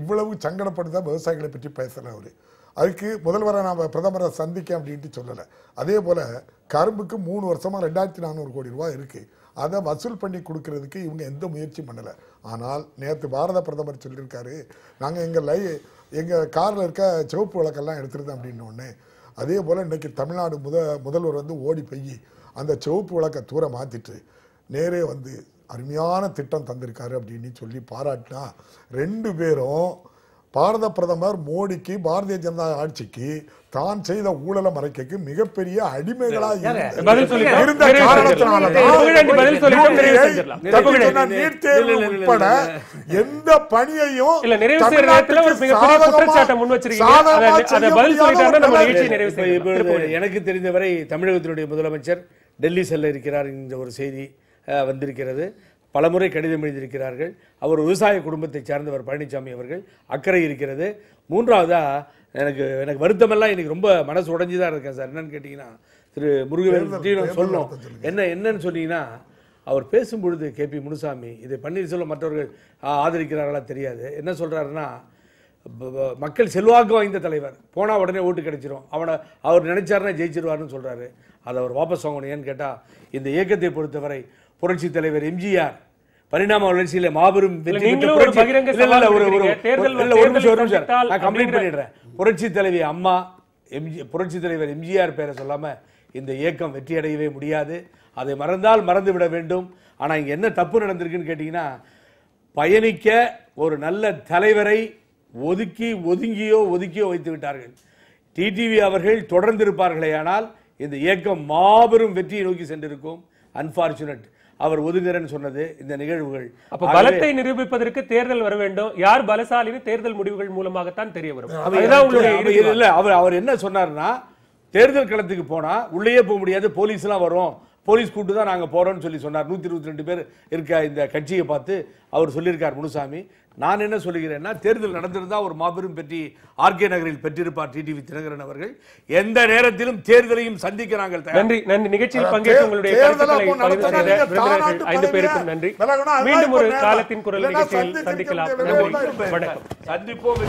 இவ்வளவு சங்கடப்படுத்த விவசாயிகளை பற்றி பேசுறவர். அதுக்கு முதல்வரை நாம் பிரதமரை சந்திக்க அப்படின்ட்டு சொல்லலை. அதே போல கரும்புக்கு 3 வருஷமா 2400 கோடி ரூபாய் இருக்கு. அதை வசூல் பண்ணி கொடுக்கறதுக்கு இவங்க எந்த முயற்சியும் பண்ணலை. ஆனால் நேற்று பாரத பிரதமர் சொல்லியிருக்காரு, நாங்கள் எங்கள் காரில் இருக்க சிவப்பு விளக்கெல்லாம் எடுத்துருந்தோம் அப்படின்னோடனே, அதே போல் இன்றைக்கி தமிழ்நாடு முதல்வர் ஓடி போய் அந்த சிவப்பு விளக்க தூர மாற்றிட்டு நேரே அருமையான திட்டம் தந்திருக்காரு அப்படின்னு சொல்லி பாராட்டினா, 2 பேரும் பாரத பிரதமர் மோடிக்கு பாரதிய ஜனதா ஆட்சிக்கு தான் செய்த ஊழலை மறைக்க மிகப்பெரிய அடிமைகளா இருந்த நீட் தேர்வு உட்பட எந்த பணியையும் எனக்கு தெரிந்தவரை தமிழகத்தினுடைய முதலமைச்சர் டெல்லி செல்ல இருக்கிறார் என்ற ஒரு செய்தி வந்திருக்கிறது. பலமுறை கடிதம் எழுதியிருக்கிறார்கள். அவர் விவசாய குடும்பத்தை சார்ந்தவர் பழனிசாமி அவர்கள். அக்கறை இருக்கிறது. மூன்றாவதா எனக்கு வருத்தமெல்லாம் எனக்கு ரொம்ப மனசு உடைஞ்சுதான் இருக்கேன் சார். என்னன்னு கேட்டீங்கன்னா, திரு முருகவேல் சொல்லணும் என்னன்னு சொன்னீங்கன்னா, அவர் பேசும்பொழுது கேபி முனுசாமி இதை பன்னீர்செல்வம் மற்றவர்கள் ஆதரிக்கிறார்களா தெரியாது, என்ன சொல்றாருன்னா, மக்கள் செல்வாக்கு வாய்ந்த தலைவர், போனா உடனே ஓட்டு கிடைச்சிரும், அவர் நினைச்சாருன்னா ஜெயிச்சிருவாருன்னு சொல்றாரு. அதை அவர் வாபஸ் வாங்கணும். ஏன்னு கேட்டா, இந்த இயக்கத்தை பொறுத்தவரை புரட்சி தலைவர் எம்ஜிஆர் பரிணாம வளர்ச்சியில மாபெரும் வெற்றி பெற்ற நீங்களும் ஒரு பகிரங்க சவால் விடுறீங்க. தேர்தல் சந்தித்தால் நான் கம்ப்ளீட் பண்ணிடுறேன். புரட்சி தலைவி அம்மா புரட்சி தலைவர் எம்ஜிஆர் பேரை சொல்லாம இந்த இயக்கம் வெற்றி அடையவே முடியாது. அதை மறந்தால் மறந்து விட வேண்டும். ஆனா இங்க என்ன தப்பு நடந்திருக்குன்னு கேட்டீங்கன்னா, பயணிக்க ஒரு நல்ல தலைவரை ஒதுங்கியோ வைத்து விட்டார்கள். டிடிவி அவர்கள் தொடர்ந்து இருப்பார்களே ஆனால் இந்த இயக்கம் மாபெரும் வெற்றியை நோக்கி சென்றிருக்கும். அன்பார்ச்சுனேட் அவர் ஒதுங்குறேன்னு சொன்னது இந்த நிகழ்வுகள். அப்ப பலத்தை நிரூபிப்பதற்கு தேர்தல் வர வேண்டும். யார் பலசாலின்னு தேர்தல் முடிவுகள் மூலமாகத்தான் தெரிய வரும். அதுதான் உங்களுடைய இல்ல அவர் என்ன சொன்னார்னா, தேர்தல் களத்துக்கு போனா உள்ளேயே போக முடியாது, போலீஸ் எல்லாம் வரும், போலீஸ் கூட்டு தான் நாங்க போறோம்னு சொல்லி சொன்னார். 122 பேர் இருக்க இந்த கட்சியை பார்த்து அவர் சொல்லியிருக்கார் முனுசாமி. நான் என்ன சொல்லுகிறேன்னா, தேர்தல் நடந்திருந்தா ஒரு மாபெரும் வெற்றி ஆர்கே நகரில் பெற்றிருப்பார் டிடிவி தினகரன் அவர்கள். எந்த நேரத்திலும் தேர்தலையும் சந்திக்க நாங்கள் நன்றி. நிகழ்ச்சியில் பங்கேற்று உங்களுடைய கருத்துக்களை பதிவு செய்த விருந்தினர்கள் 5 பேருக்கும் நன்றி. மீண்டும் ஒரு காலத்தின் குரல் நிகழ்ச்சியில் சந்திக்கலாம். நன்றி, வணக்கம். சந்திப்போம்.